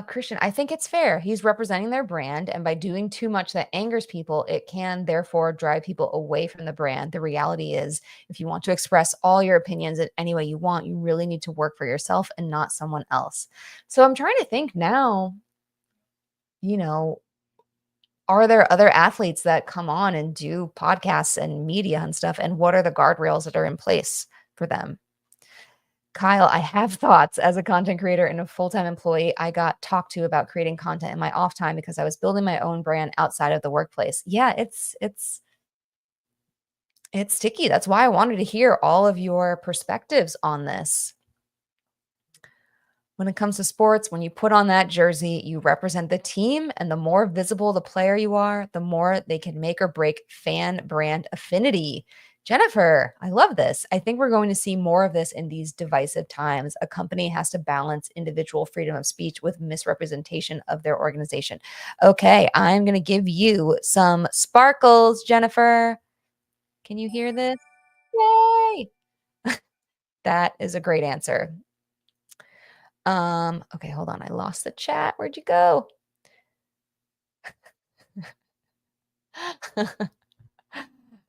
Christian, I think it's fair. He's representing their brand, and by doing too much that angers people, it can therefore drive people away from the brand. The reality is, if you want to express all your opinions in any way you want, you really need to work for yourself and not someone else. So I'm trying to think now, you know, are there other athletes that come on and do podcasts and media and stuff? And what are the guardrails that are in place for them? Kyle, I have thoughts. As a content creator and a full-time employee, I got talked to about creating content in my off time because I was building my own brand outside of the workplace. Yeah, it's sticky. That's why I wanted to hear all of your perspectives on this. When it comes to sports, when you put on that jersey, you represent the team, and the more visible the player you are, the more they can make or break fan brand affinity. Jennifer, I love this. I think we're going to see more of this in these divisive times. A company has to balance individual freedom of speech with misrepresentation of their organization. Okay, I'm going to give you some sparkles, Jennifer. Can you hear this? Yay! That is a great answer. Okay, hold on. I lost the chat. Where'd you go?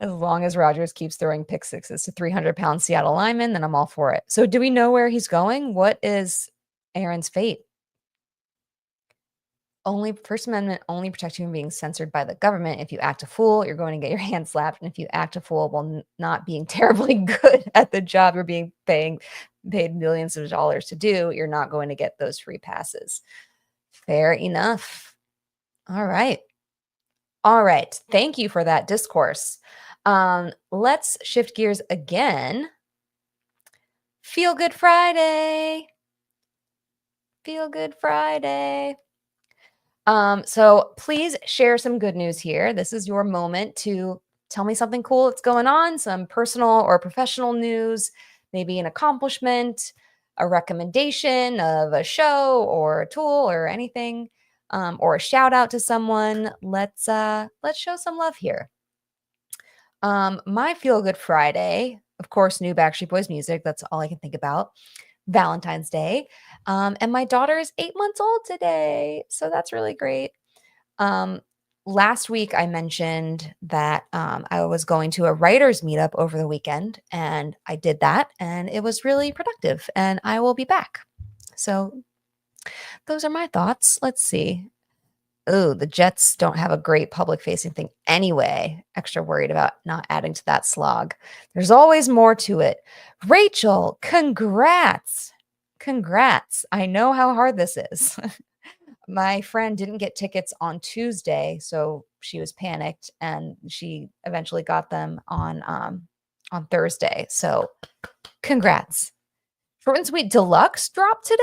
As long as Rodgers keeps throwing pick sixes to 300-pound Seattle linemen, then I'm all for it. So do we know where he's going? What is Aaron's fate? Only First Amendment only protects you from being censored by the government. If you act a fool, you're going to get your hand slapped. And if you act a fool while not being terribly good at the job you're being paid millions of dollars to do, you're not going to get those free passes. Fair enough. All right. All right. Thank you for that discourse. Let's shift gears again. Feel Good Friday. Feel Good Friday. So please share some good news here. This is your moment to tell me something cool that's going on, some personal or professional news, maybe an accomplishment, a recommendation of a show or a tool or anything, or a shout out to someone. Let's show some love here. My Feel Good Friday, of course, new Backstreet Boys music. That's all I can think about. Valentine's Day. And my daughter is 8 months old today. So that's really great. Last week, I mentioned that I was going to a writer's meetup over the weekend, and I did that, and it was really productive, and I will be back. So those are my thoughts. Let's see. Oh, the Jets don't have a great public facing thing anyway. Extra worried about not adding to that slog. There's always more to it. Rachel, congrats. Congrats. I know how hard this is. My friend didn't get tickets on Tuesday, so she was panicked and she eventually got them on Thursday. So congrats. Short and Sweet Deluxe dropped today?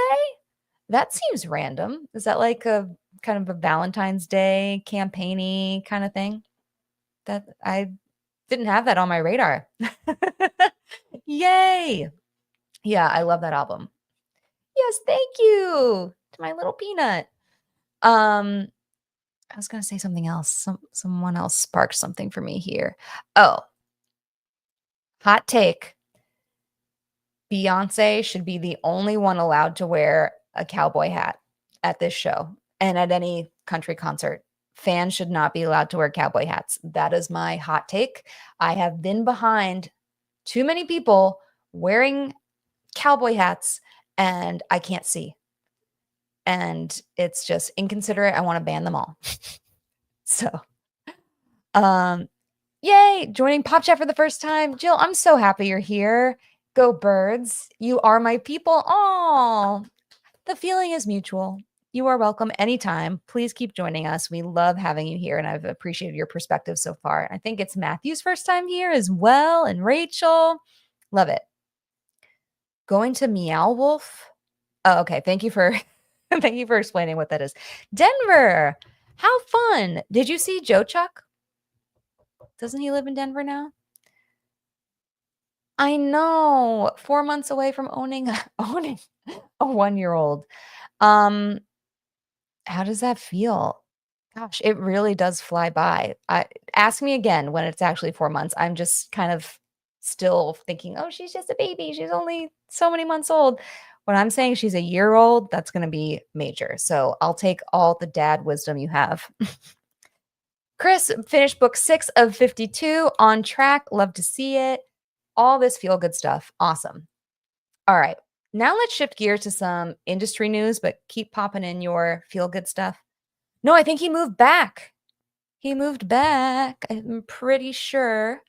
That seems random. Is that like a kind of a Valentine's Day campaigny kind of thing? That I didn't have that on my radar. Yay. Yeah, I love that album. Yes, thank you to my little peanut. I was gonna say something else. Someone else sparked something for me here. Oh, hot take. Beyonce should be the only one allowed to wear a cowboy hat at this show. and at any country concert. Fans should not be allowed to wear cowboy hats. That is my hot take. I have been behind too many people wearing cowboy hats and I can't see. And it's just inconsiderate. I want to ban them all. So, um, yay, joining Pop Chat for the first time. Jill, I'm so happy you're here. Go birds. You are my people. Oh, the feeling is mutual. You are welcome anytime. Please keep joining us. We love having you here, and I've appreciated your perspective so far. I think it's Matthew's first time here as well, and Rachel. Love it. Going to Meow Wolf. Oh, okay. Thank you for thank you for explaining what that is. Denver. How fun. Did you see Joe Chuck? Doesn't he live in Denver now? I know. 4 months away from owning owning a 1-year-old. How does that feel? Gosh, it really does fly by. Ask me again when it's actually 4 months. I'm just kind of still thinking, "Oh, she's just a baby. She's only so many months old." When I'm saying she's a year old, that's gonna be major. So I'll take all the dad wisdom you have. Chris finished book 6 of 52, on track. Love to see it. All this feel good stuff. Awesome. All right. Now let's shift gears to some industry news, but keep popping in your feel good stuff. No, I think he moved back. He moved back. I'm pretty sure.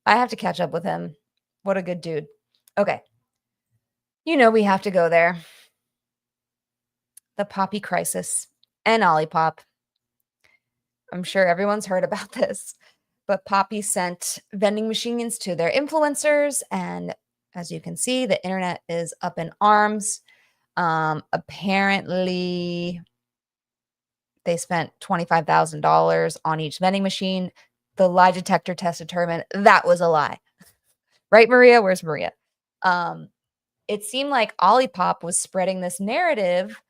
I have to catch up with him. What a good dude. Okay. You know we have to go there. The Poppi crisis and Olipop. I'm sure everyone's heard about this, but Poppi sent vending machines to their influencers, and as you can see, the internet is up in arms. Apparently, they spent $25,000 on each vending machine. The lie detector test determined that was a lie. Right, Maria? Where's Maria? It seemed like Olipop was spreading this narrative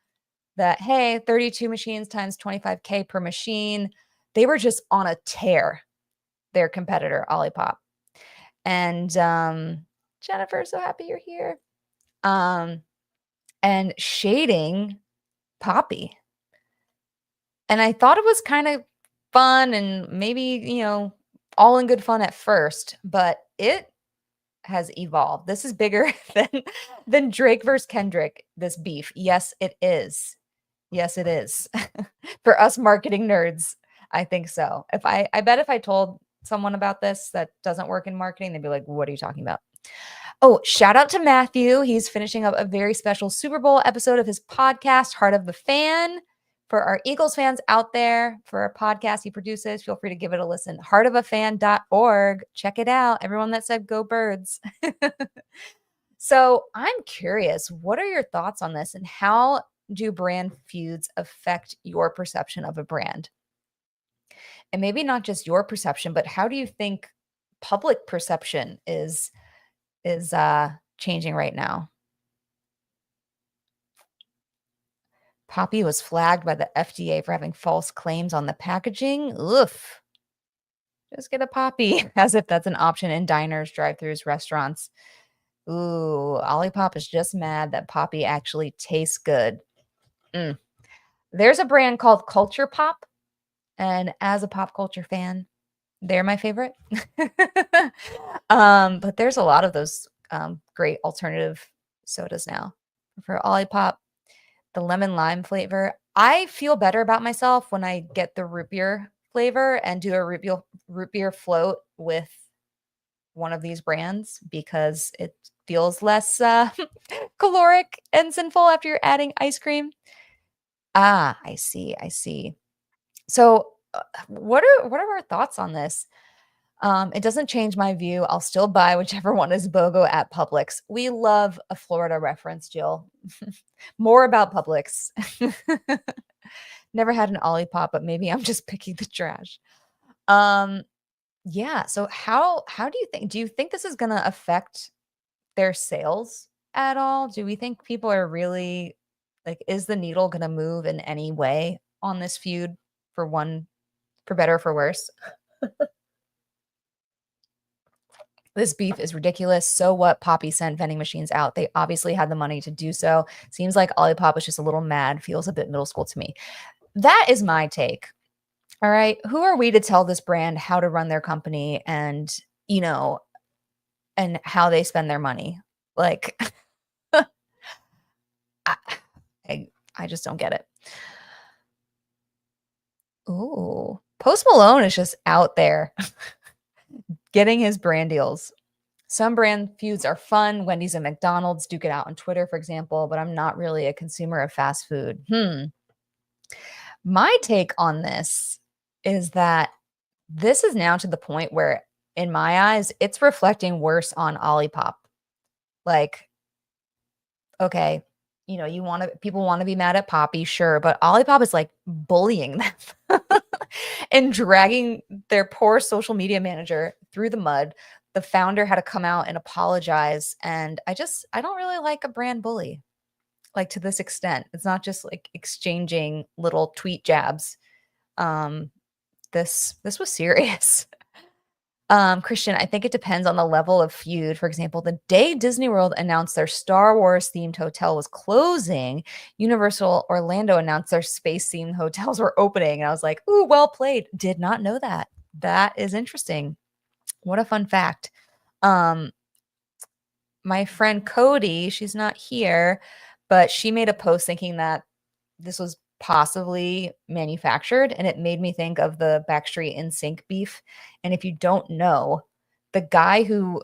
that, hey, 32 machines times 25K per machine. They were just on a tear, their competitor, Olipop. And Jennifer, so happy you're here. And shading Poppi. And I thought it was kind of fun and maybe, all in good fun at first, but it has evolved. This is bigger than Drake versus Kendrick, this beef. Yes, it is. Yes, it is. For us marketing nerds, I think so. I bet if I told someone about this that doesn't work in marketing, they'd be like, "What are you talking about?" Oh, shout out to Matthew. He's finishing up a very special Super Bowl episode of his podcast, Heart of the Fan. For our Eagles fans out there, for a podcast he produces, feel free to give it a listen. Heartofafan.org. Check it out. Everyone that said go birds. So I'm curious, what are your thoughts on this and how do brand feuds affect your perception of a brand? And maybe not just your perception, but how do you think public perception is changing right now? Poppi was flagged by the FDA for having false claims on the packaging. Oof. Just get a Poppi, as if that's an option in diners, drive-thrus, restaurants. Ooh, Olipop is just mad that Poppi actually tastes good. There's a brand called Culture Pop, and as a pop culture fan, they're my favorite. But there's a lot of those great alternative sodas now. For Olipop, the lemon lime flavor, I feel better about myself when I get the root beer flavor and do a root beer float with one of these brands because it feels less caloric and sinful after you're adding ice cream. Ah, I see. I see. So, what are our thoughts on this? It doesn't change my view. I'll still buy whichever one is BOGO at Publix. We love a Florida reference, Jill. More about Publix. Never had an Olipop, but maybe I'm just picking the trash. Yeah. So how do you think this is gonna affect their sales at all? Do we think people are really like, is the needle gonna move in any way on this feud for better or for worse? This beef is ridiculous. So what? Poppi sent vending machines out. They obviously had the money to do so. Seems like Olipop was just a little mad. Feels a bit middle school to me. That is my take. All right. Who are we to tell this brand how to run their company and, you know, and how they spend their money? Like, I, I just don't get it. Ooh, Post Malone is just out there getting his brand deals. Some brand feuds are fun. Wendy's and McDonald's duke it out on Twitter, for example, but I'm not really a consumer of fast food. My take on this is that this is now to the point where, in my eyes, it's reflecting worse on Olipop. Like, okay, people want to be mad at Poppi, sure, but Olipop is like bullying them and dragging their poor social media manager through the mud. The founder had to come out and apologize, and I don't really like a brand bully like to this extent. It's not just like exchanging little tweet jabs. Um, this was serious. Christian, I think it depends on the level of feud. For example, the day Disney World announced their Star Wars themed hotel was closing, Universal Orlando announced their space themed hotels were opening. And I was like, ooh, well played. Did not know that. That is interesting. What a fun fact. Um, my friend Cody, she's not here, but she made a post thinking that this was possibly manufactured, and it made me think of the Backstreet NSYNC beef. And if you don't know, the guy who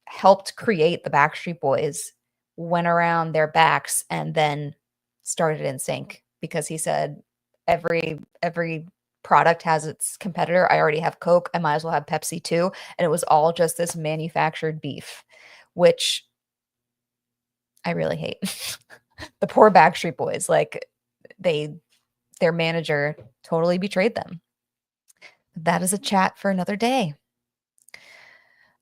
helped create the Backstreet Boys went around their backs and then started NSYNC because he said every product has its competitor. I already have Coke. I might as well have Pepsi too. And it was all just this manufactured beef, which I really hate. The poor Backstreet Boys, like their manager totally betrayed them. That is a chat for another day.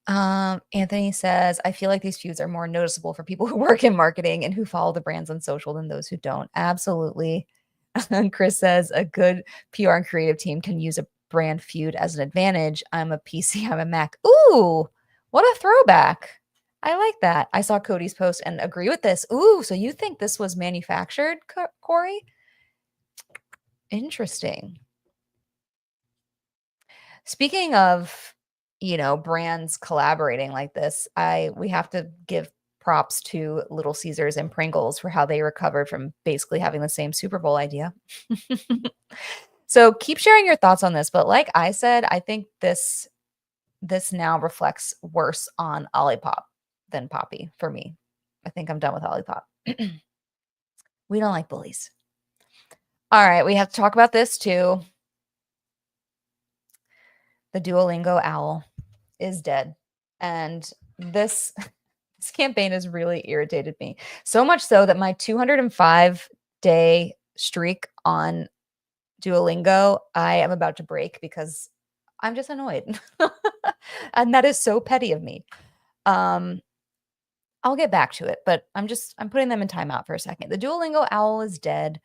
Anthony says, I feel like these feuds are more noticeable for people who work in marketing and who follow the brands on social than those who don't. Absolutely. Chris says, a good PR and creative team can use a brand feud as an advantage. I'm a PC, I'm a Mac. Ooh, what a throwback. I like that. I saw Cody's post and agree with this. Ooh, so you think this was manufactured, Corey? Interesting. Speaking of, brands collaborating like this, we have to give props to Little Caesars and Pringles for how they recovered from basically having the same Super Bowl idea. So keep sharing your thoughts on this, but like I said, I think this now reflects worse on Olipop than Poppi for me. I think I'm done with Olipop. We don't like bullies. All right, we have to talk about this too. The Duolingo owl is dead. And this campaign has really irritated me. So much so that my 205-day streak on Duolingo, I am about to break because I'm just annoyed. And that is so petty of me. I'll get back to it, but I'm putting them in timeout for a second. The Duolingo owl is dead.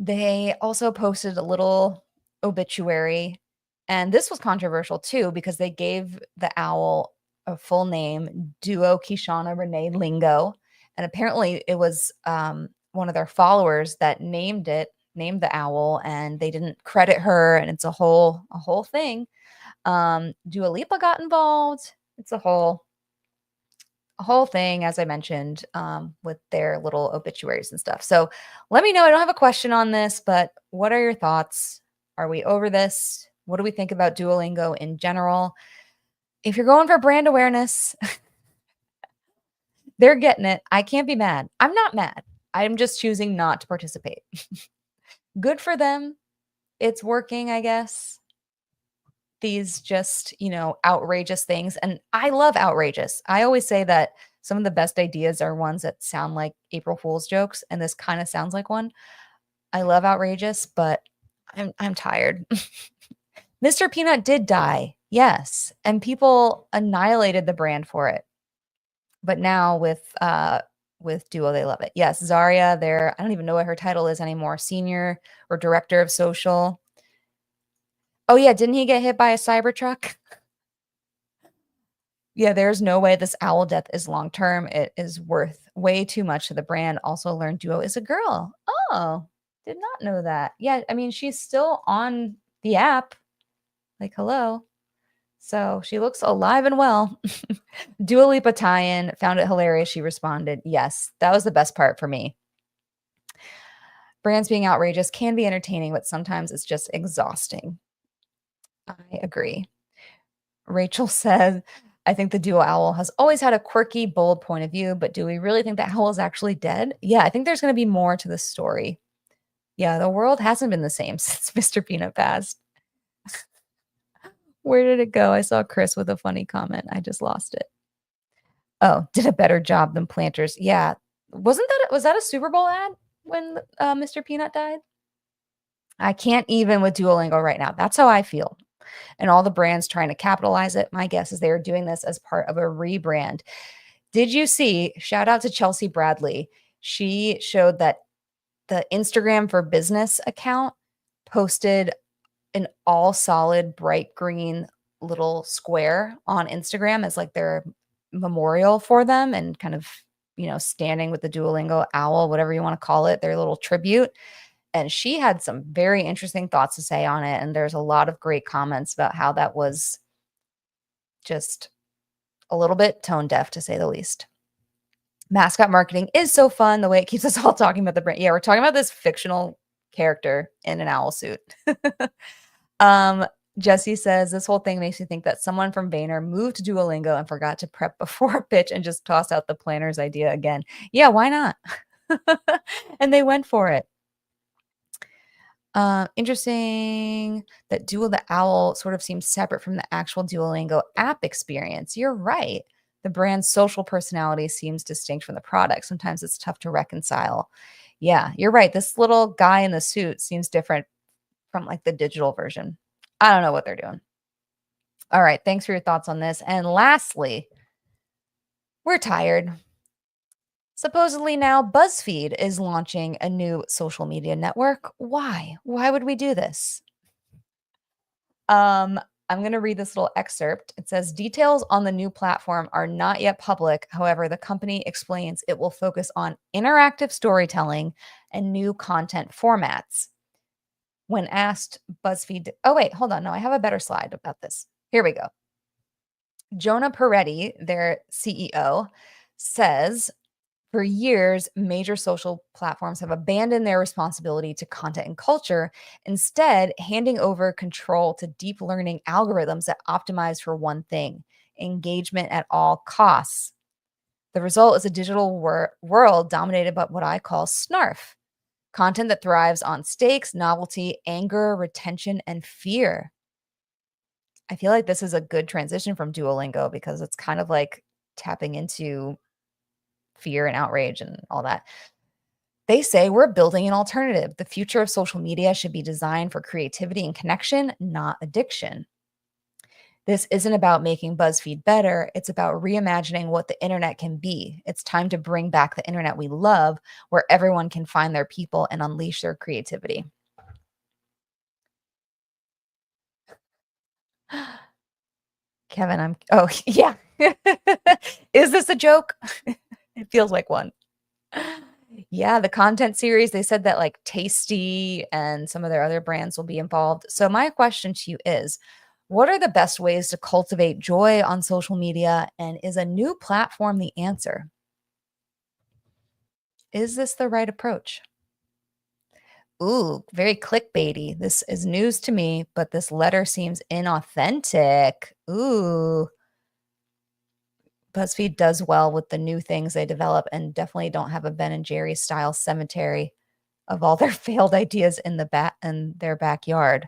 They also posted a little obituary, and this was controversial too because they gave the owl a full name, Duo Kishana Renee Lingo, and apparently it was one of their followers that named the owl, and they didn't credit her, and it's a whole thing. Dua Lipa got involved. It's a whole thing, as I mentioned, with their little obituaries and stuff. So let me know. I don't have a question on this, but what are your thoughts? Are we over this? What do we think about Duolingo in general? If you're going for brand awareness, they're getting it. I can't be mad. I'm not mad. I'm just choosing not to participate. Good for them. It's working, I guess. These just, outrageous things. And I love outrageous. I always say that some of the best ideas are ones that sound like April Fool's jokes, and this kind of sounds like one. I love outrageous, but I'm tired. Mr. Peanut did die, yes, and people annihilated the brand for it. But now with Duo, they love it. Yes, Zaria, I don't even know what her title is anymore, senior or director of social. Oh yeah, didn't he get hit by a Cybertruck? Yeah, there's no way this owl death is long term. It is worth way too much to the brand. Also learned Duo is a girl. Oh, did not know that. Yeah, I mean, she's still on the app. Like, hello. So she looks alive and well. Dua Lipa tie-in, found it hilarious. She responded, yes, that was the best part for me. Brands being outrageous can be entertaining, but sometimes it's just exhausting. I agree. Rachel said, I think the duo owl has always had a quirky, bold point of view, but do we really think that owl is actually dead? Yeah, I think there's going to be more to the story. Yeah, the world hasn't been the same since Mr. Peanut passed. Where did it go? I saw Chris with a funny comment. I just lost it. Oh, did a better job than Planters. Yeah. Was that a Super Bowl ad when Mr. Peanut died? I can't even with Duolingo right now. That's how I feel. And all the brands trying to capitalize it. My guess is they are doing this as part of a rebrand. Did you see? Shout out to Chelsea Bradley. She showed that the Instagram for Business account posted an all solid bright green little square on Instagram as like their memorial for them and kind of, standing with the Duolingo owl, whatever you want to call it, their little tribute. And she had some very interesting thoughts to say on it. And there's a lot of great comments about how that was just a little bit tone deaf, to say the least. Mascot marketing is so fun, the way it keeps us all talking about the brand. Yeah, we're talking about this fictional character in an owl suit. um, Jesse says, this whole thing makes me think that someone from Vayner moved to Duolingo and forgot to prep before a pitch and just tossed out the planner's idea again. Yeah, why not? And they went for it. Interesting that Duo the Owl sort of seems separate from the actual Duolingo app experience. You're right. The brand's social personality seems distinct from the product. Sometimes it's tough to reconcile. Yeah, you're right. This little guy in the suit seems different from like the digital version. I don't know what they're doing. All right. Thanks for your thoughts on this. And lastly, we're tired. Supposedly now Buzzfeed is launching a new social media network. Why? Why would we do this? I'm going to read this little excerpt. It says details on the new platform are not yet public. However, the company explains it will focus on interactive storytelling and new content formats. When asked, BuzzFeed, oh, wait, hold on. No, I have a better slide about this. Here we go. Jonah Peretti, their CEO, says for years, major social platforms have abandoned their responsibility to content and culture, instead, handing over control to deep learning algorithms that optimize for one thing: engagement at all costs. The result is a digital world dominated by what I call snarf content that thrives on stakes, novelty, anger, retention, and fear. I feel like this is a good transition from Duolingo because it's kind of like tapping into fear and outrage and all that. They say we're building an alternative. The future of social media should be designed for creativity and connection, not addiction. This isn't about making BuzzFeed better. It's about reimagining what the internet can be. It's time to bring back the internet we love, where everyone can find their people and unleash their creativity. Kevin, oh, yeah. Is this a joke? It feels like one. Yeah, the content series, they said that like Tasty and some of their other brands will be involved. So my question to you is, what are the best ways to cultivate joy on social media? And is a new platform the answer? Is this the right approach? Ooh, very clickbaity. This is news to me, but this letter seems inauthentic. Ooh. BuzzFeed does well with the new things they develop and definitely don't have a Ben and Jerry style cemetery of all their failed ideas in their backyard.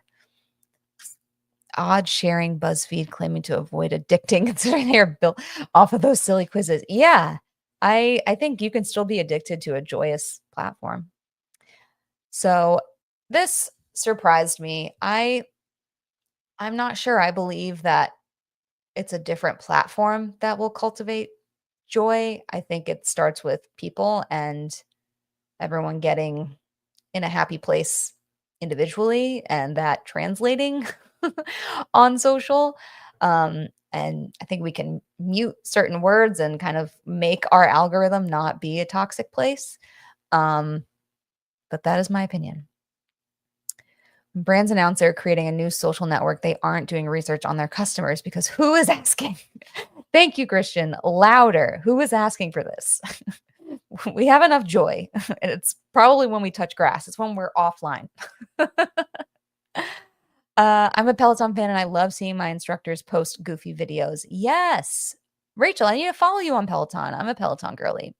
Odd sharing BuzzFeed claiming to avoid addicting considering they are built off of those silly quizzes. Yeah, I think you can still be addicted to a joyous platform. So this surprised me. I'm not sure. I believe that it's a different platform that will cultivate joy. I think it starts with people and everyone getting in a happy place individually and that translating on social. And I think we can mute certain words and kind of make our algorithm not be a toxic place. But that is my opinion. Brands announce they're creating a new social network. They aren't doing research on their customers because who is asking? Thank you, Christian. Louder. Who is asking for this? We have enough joy. And it's probably when we touch grass. It's when we're offline. I'm a Peloton fan and I love seeing my instructors post goofy videos. Yes. Rachel, I need to follow you on Peloton. I'm a Peloton girly.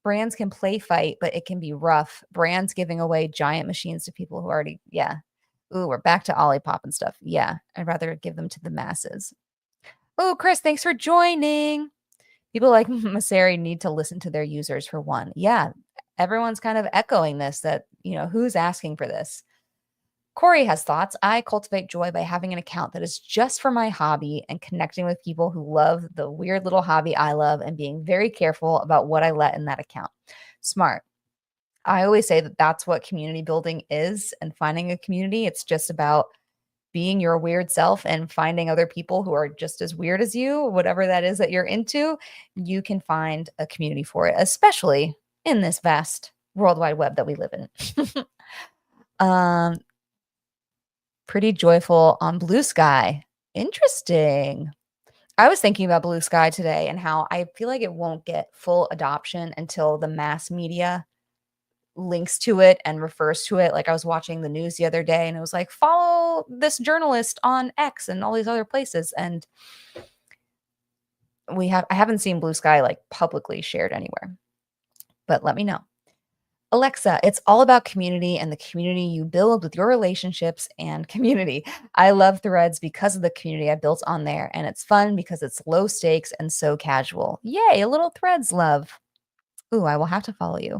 Brands can play fight, but it can be rough. Brands giving away giant machines to people who already, yeah. Ooh, we're back to Olipop and stuff. Yeah, I'd rather give them to the masses. Oh, Chris, thanks for joining. People like Maseri need to listen to their users for one. Yeah, everyone's kind of echoing this that, who's asking for this? Corey has thoughts. I cultivate joy by having an account that is just for my hobby and connecting with people who love the weird little hobby I love and being very careful about what I let in that account. Smart. I always say that that's what community building is, and finding a community. It's just about being your weird self and finding other people who are just as weird as you, whatever that is that you're into. You can find a community for it, especially in this vast worldwide web that we live in. Pretty joyful on Blue Sky. Interesting. I was thinking about Blue Sky today and how I feel like it won't get full adoption until the mass media links to it and refers to it. Like I was watching the news the other day and it was like, follow this journalist on X and all these other places. And I haven't seen Blue Sky like publicly shared anywhere, but let me know. Alexa, it's all about community and the community you build with your relationships and community. I love Threads because of the community I built on there, and it's fun because it's low stakes and so casual. Yay, a little Threads love. Ooh, I will have to follow you.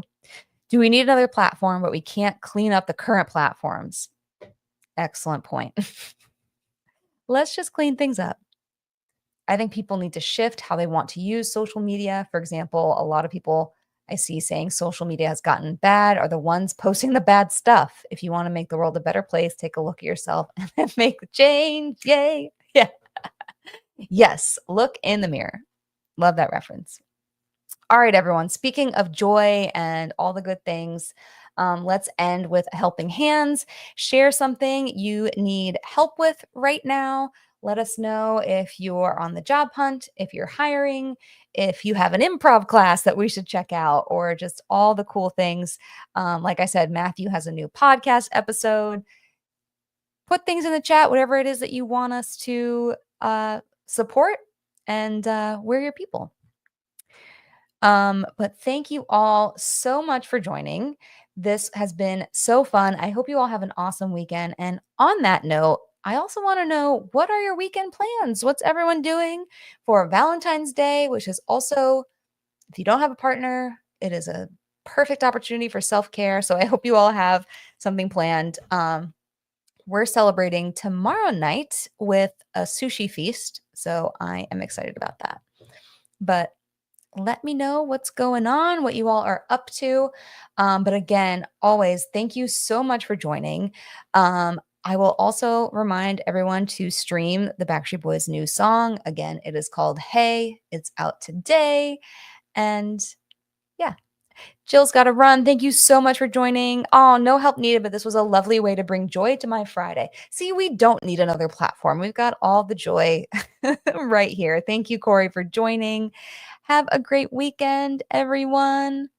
Do we need another platform, but we can't clean up the current platforms? Excellent point. Let's just clean things up. I think people need to shift how they want to use social media. For example, a lot of people I see saying social media has gotten bad are the ones posting the bad stuff. If you want to make the world a better place, take a look at yourself and make the change. Yay. Yeah. Yes. Look in the mirror. Love that reference. All right, everyone. Speaking of joy and all the good things, let's end with a helping hands. Share something you need help with right now. Let us know if you're on the job hunt, if you're hiring, if you have an improv class that we should check out, or just all the cool things. Like I said, Matthew has a new podcast episode. Put things in the chat, whatever it is that you want us to support, and we're your people. But thank you all so much for joining. This has been so fun. I hope you all have an awesome weekend. And on that note, I also want to know, what are your weekend plans? What's everyone doing for Valentine's Day, which is also, if you don't have a partner, it is a perfect opportunity for self-care. So I hope you all have something planned. We're celebrating tomorrow night with a sushi feast. So I am excited about that. But let me know what's going on, what you all are up to. But again, always, thank you so much for joining. I will also remind everyone to stream the Backstreet Boys' new song. Again, it is called Hey. It's out today. And yeah, Jill's got to run. Thank you so much for joining. Oh, no help needed, but this was a lovely way to bring joy to my Friday. See, we don't need another platform. We've got all the joy right here. Thank you, Corey, for joining. Have a great weekend, everyone.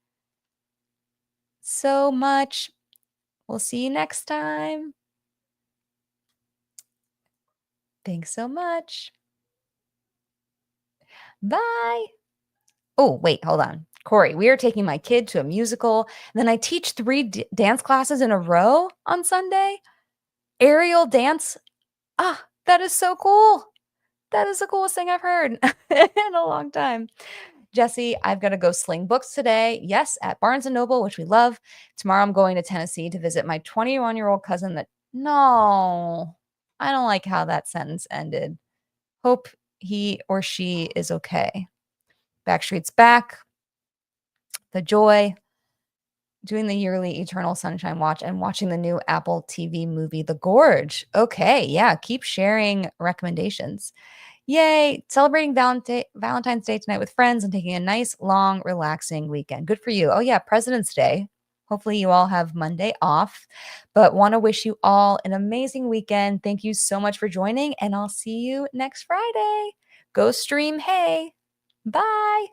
So much. We'll see you next time. Thanks so much. Bye. Oh, wait, hold on. Corey, we are taking my kid to a musical. And then I teach 3 dance classes in a row on Sunday. Aerial dance. Ah, that is so cool. That is the coolest thing I've heard in a long time. Jesse, I've got to go sling books today. Yes, at Barnes & Noble, which we love. Tomorrow I'm going to Tennessee to visit my 21-year-old cousin no, I don't like how that sentence ended. Hope he or she is okay. Backstreet's back. The joy. Doing the yearly Eternal Sunshine watch and watching the new Apple TV movie, The Gorge. Okay, yeah, keep sharing recommendations. Yay, celebrating Valentine's Day tonight with friends and taking a nice, long, relaxing weekend. Good for you. Oh, yeah, President's Day. Hopefully, you all have Monday off, but want to wish you all an amazing weekend. Thank you so much for joining, and I'll see you next Friday. Go stream. Hey, bye.